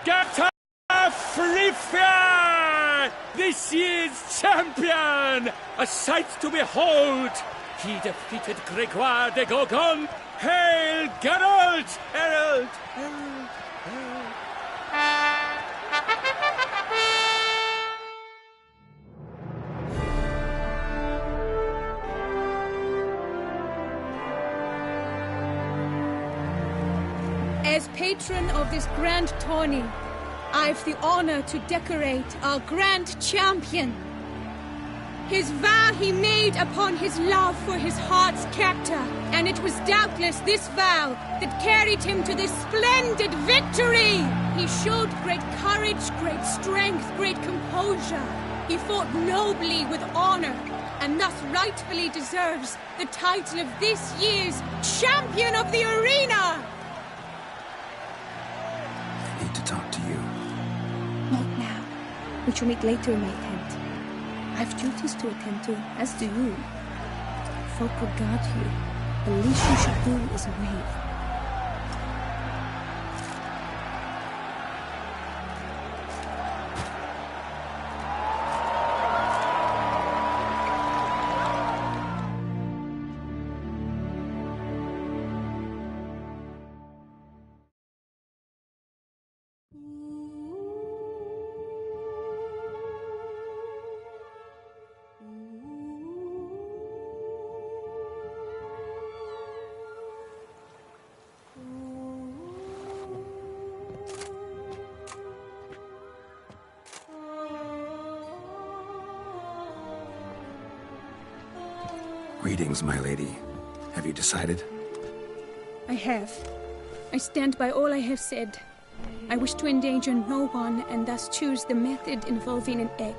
Geralt of Rivia, this year's champion, a sight to behold. He defeated Gregoire de Gorgon. Hail, Geralt! Herald! Herald! Herald! As patron of this grand tourney, I've the honor to decorate our grand champion. His vow he made upon his love for his heart's captor, and it was doubtless this vow that carried him to this splendid victory. He showed great courage, great strength, great composure. He fought nobly with honor, and thus rightfully deserves the title of this year's Champion of the Arena. I need to talk to you. Not now. We shall meet later in my tent. I've duties to attend to, as do you. Folk regard you. The least you should do is wave. Greetings, my lady. Have you decided? I have. I stand by all I have said. I wish to endanger no one, and thus choose the method involving an egg.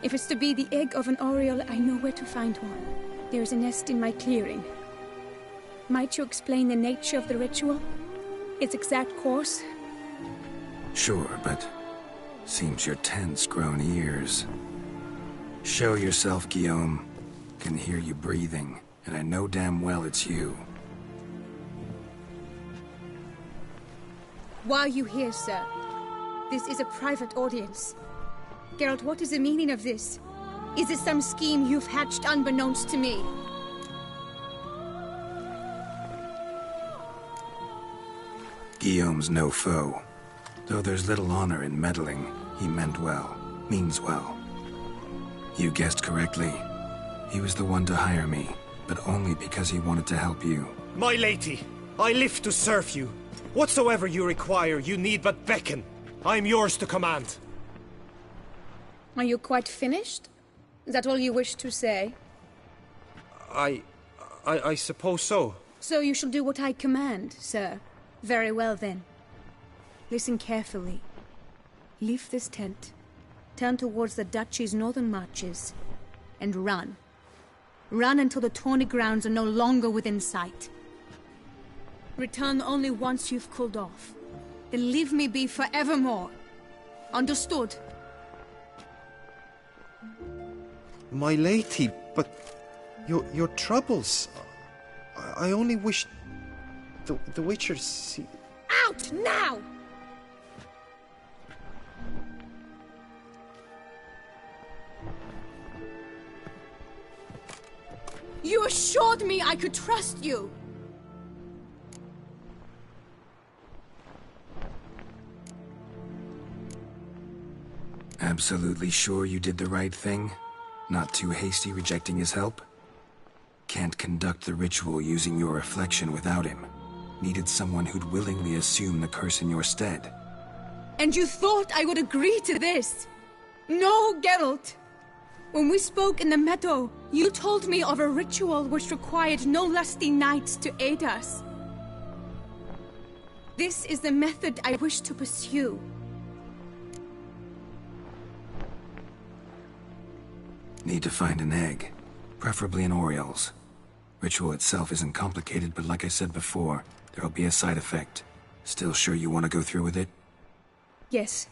If it's to be the egg of an oriole, I know where to find one. There is a nest in my clearing. Might you explain the nature of the ritual? Its exact course? Sure, but seems you're tense, grown ears. Show yourself, Guillaume. Can hear you breathing, and I know damn well it's you. Why are you here, sir? This is a private audience. Geralt, what is the meaning of this? Is this some scheme you've hatched unbeknownst to me? Guillaume's no foe. Though there's little honor in meddling, he meant well, means well. You guessed correctly. He was the one to hire me, but only because he wanted to help you. My lady, I live to serve you. Whatsoever you require, you need but beckon. I am yours to command. Are you quite finished? Is that all you wish to say? I suppose so. So you shall do what I command, sir. Very well, then. Listen carefully. Leave this tent, turn towards the duchy's northern marches, and run. Run until the tourney grounds are no longer within sight. Return only once you've cooled off. Then leave me be forevermore. Understood? My lady, but your troubles. I only wish the Witcher see. Out now! You assured me I could trust you. Absolutely sure you did the right thing? Not too hasty rejecting his help? Can't conduct the ritual using your reflection without him. Needed someone who'd willingly assume the curse in your stead. And you thought I would agree to this? No, Geralt. When we spoke in the meadow, you told me of a ritual which required no lusty knights to aid us. This is the method I wish to pursue. Need to find an egg, preferably an oriole's. Ritual itself isn't complicated, but like I said before, there'll be a side effect. Still sure you want to go through with it? Yes.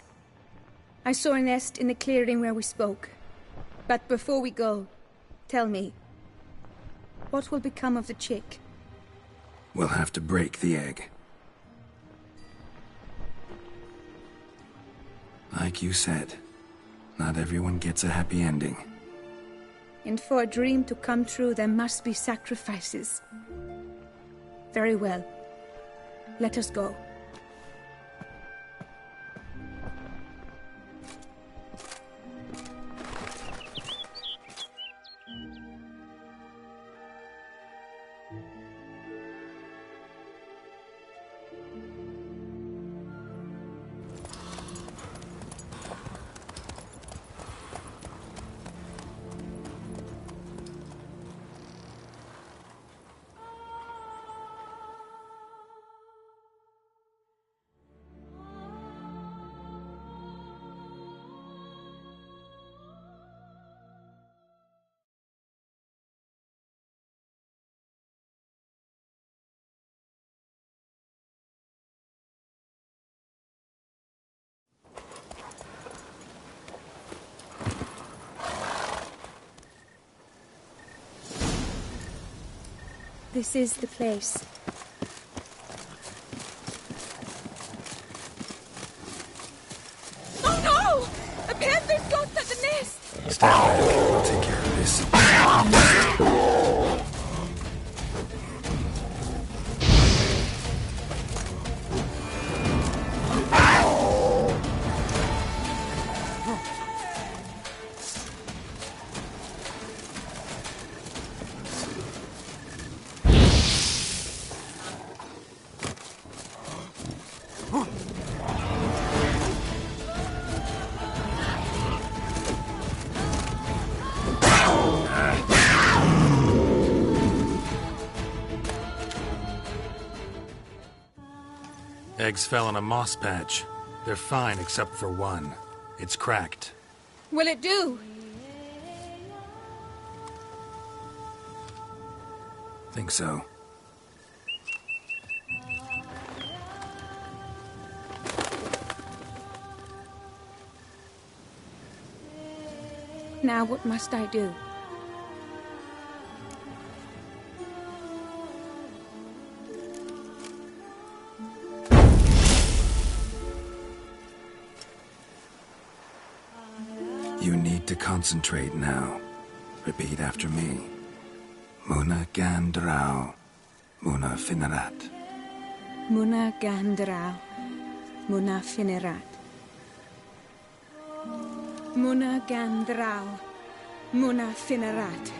I saw a nest in the clearing where we spoke. But before we go, tell me, what will become of the chick? We'll have to break the egg. Like you said, not everyone gets a happy ending. And for a dream to come true, there must be sacrifices. Very well. Let us go. This is the place. Oh no! A panther's got at the nest! Stand back. I'll take care of this. Eggs fell on a moss patch. They're fine except for one. It's cracked. Will it do? Think so. Now what must I do? You need to concentrate now. Repeat after me. Muna Gandrau, Muna Finerat. Muna Gandrau, Muna Finerat. Muna Gandrau, Muna Finerat.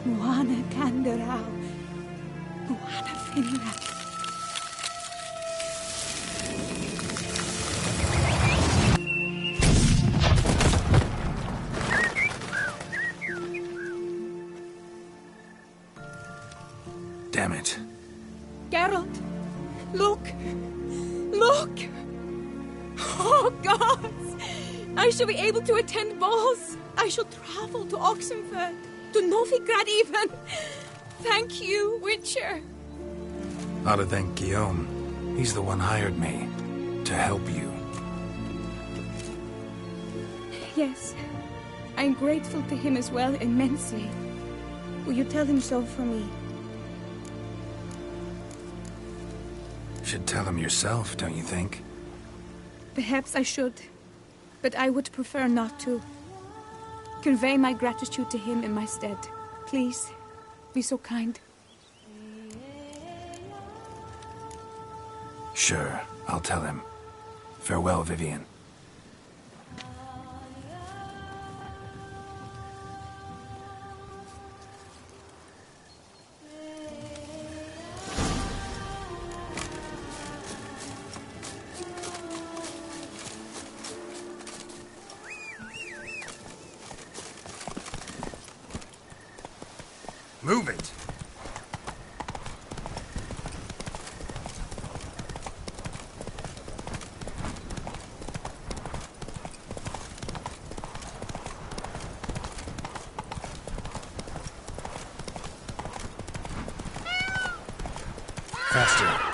Muna Gandrau, Muna Finerat. Damn it. Geralt, look! Look! Oh, gods! I shall be able to attend balls. I shall travel to Oxenfurt, to Novigrad even. Thank you, Witcher. Ought to thank Guillaume. He's the one hired me. To help you. Yes, I'm grateful to him as well, immensely. Will you tell him so for me? Should tell him yourself, don't you think? Perhaps I should, but I would prefer not to. Convey my gratitude to him in my stead. Please, be so kind. Sure, I'll tell him. Farewell, Vivian. Move it! Faster.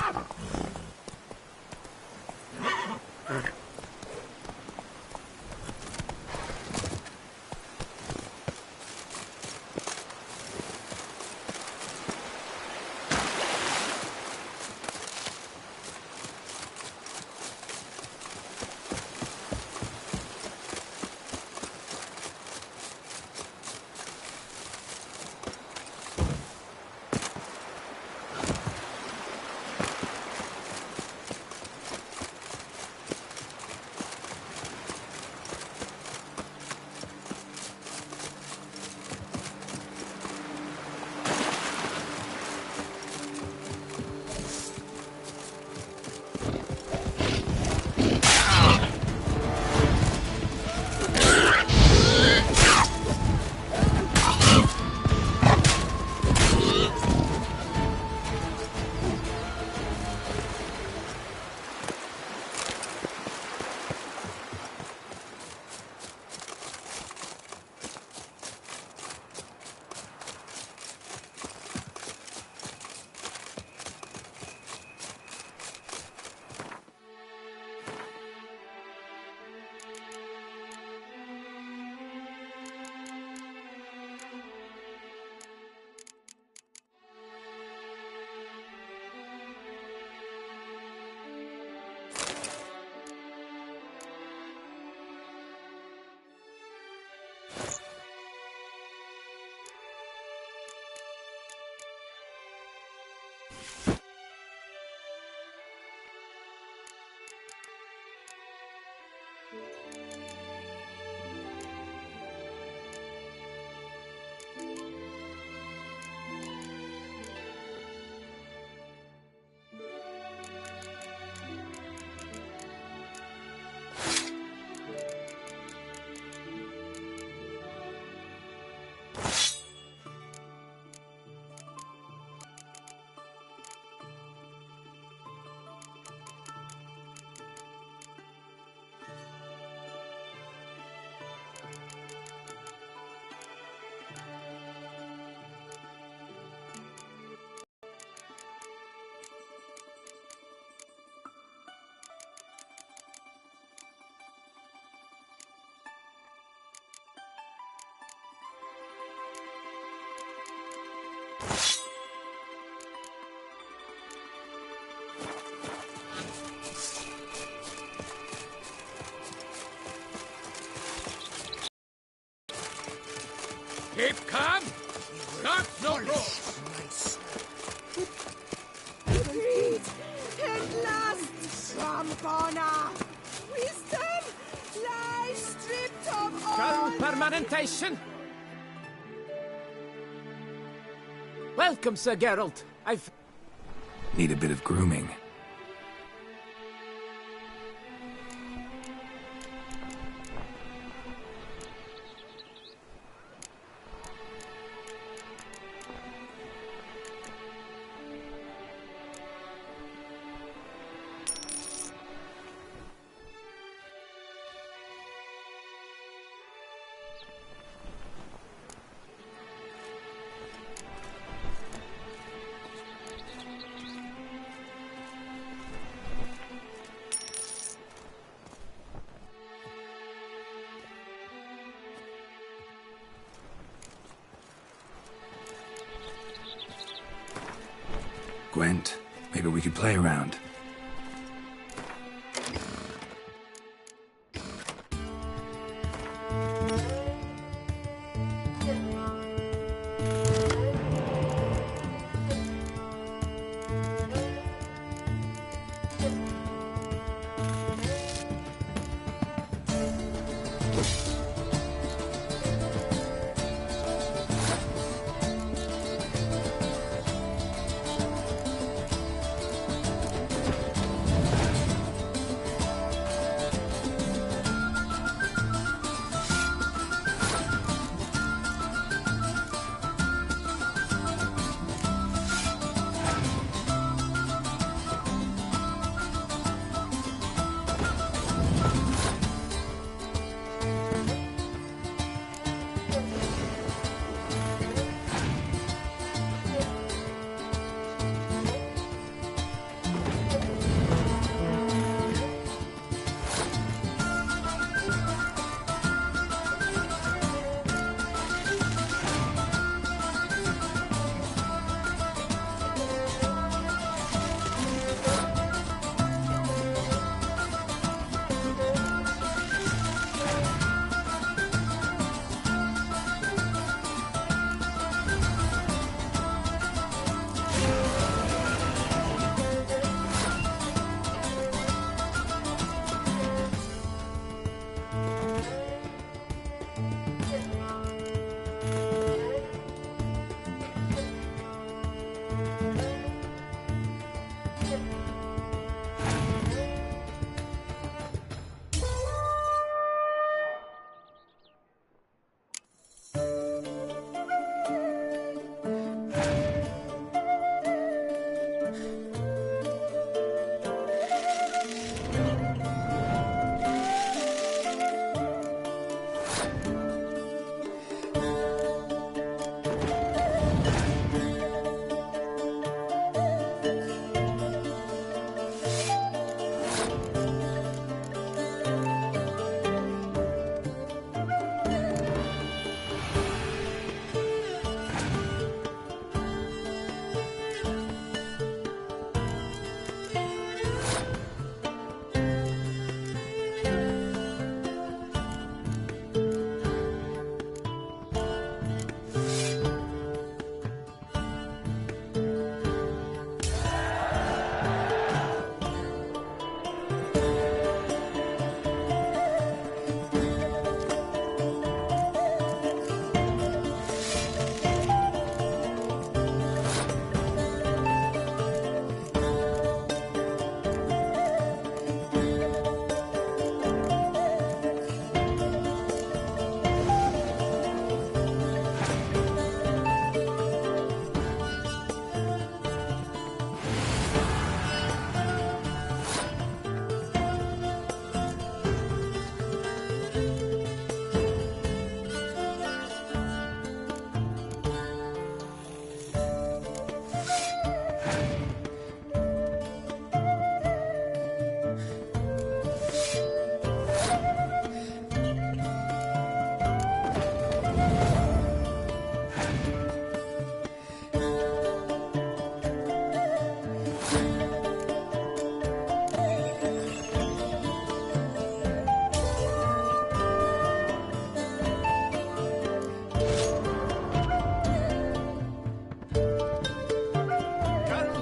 permanentation. Welcome, Sir Geralt. I've... Need a bit of grooming. Gwent, maybe we could play around.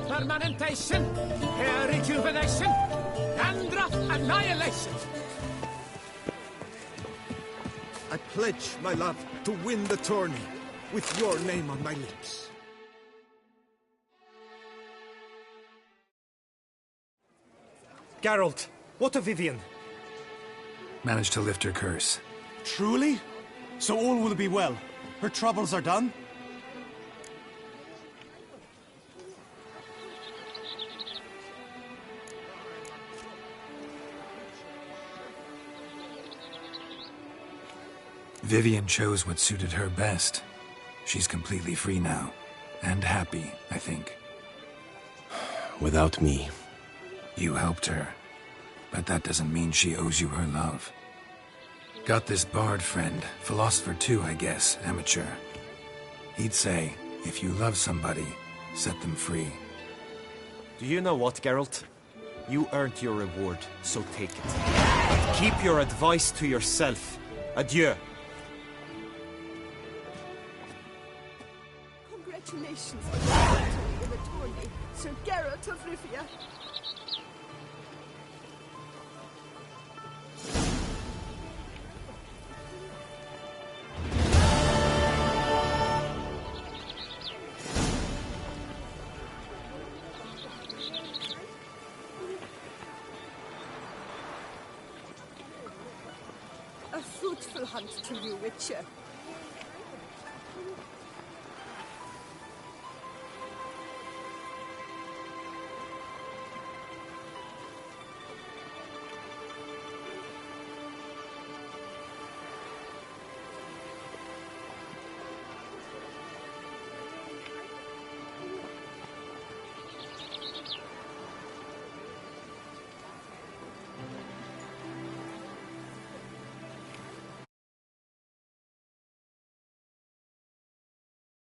Permanentation, hair rejuvenation, dandruff annihilation. A pledge, my love, to win the tourney, with your name on my lips. Geralt, what of Vivian? Managed to lift her curse. Truly? So all will be well. Her troubles are done? Vivian chose what suited her best. She's completely free now. And happy, I think. Without me. You helped her. But that doesn't mean she owes you her love. Got this bard friend, philosopher too, I guess, amateur. He'd say, if you love somebody, set them free. Do you know what, Geralt? You earned your reward, so take it. But keep your advice to yourself. Adieu. Congratulations on your victory in the tourney, Sir Geralt of Rivia. A fruitful hunt to you, Witcher.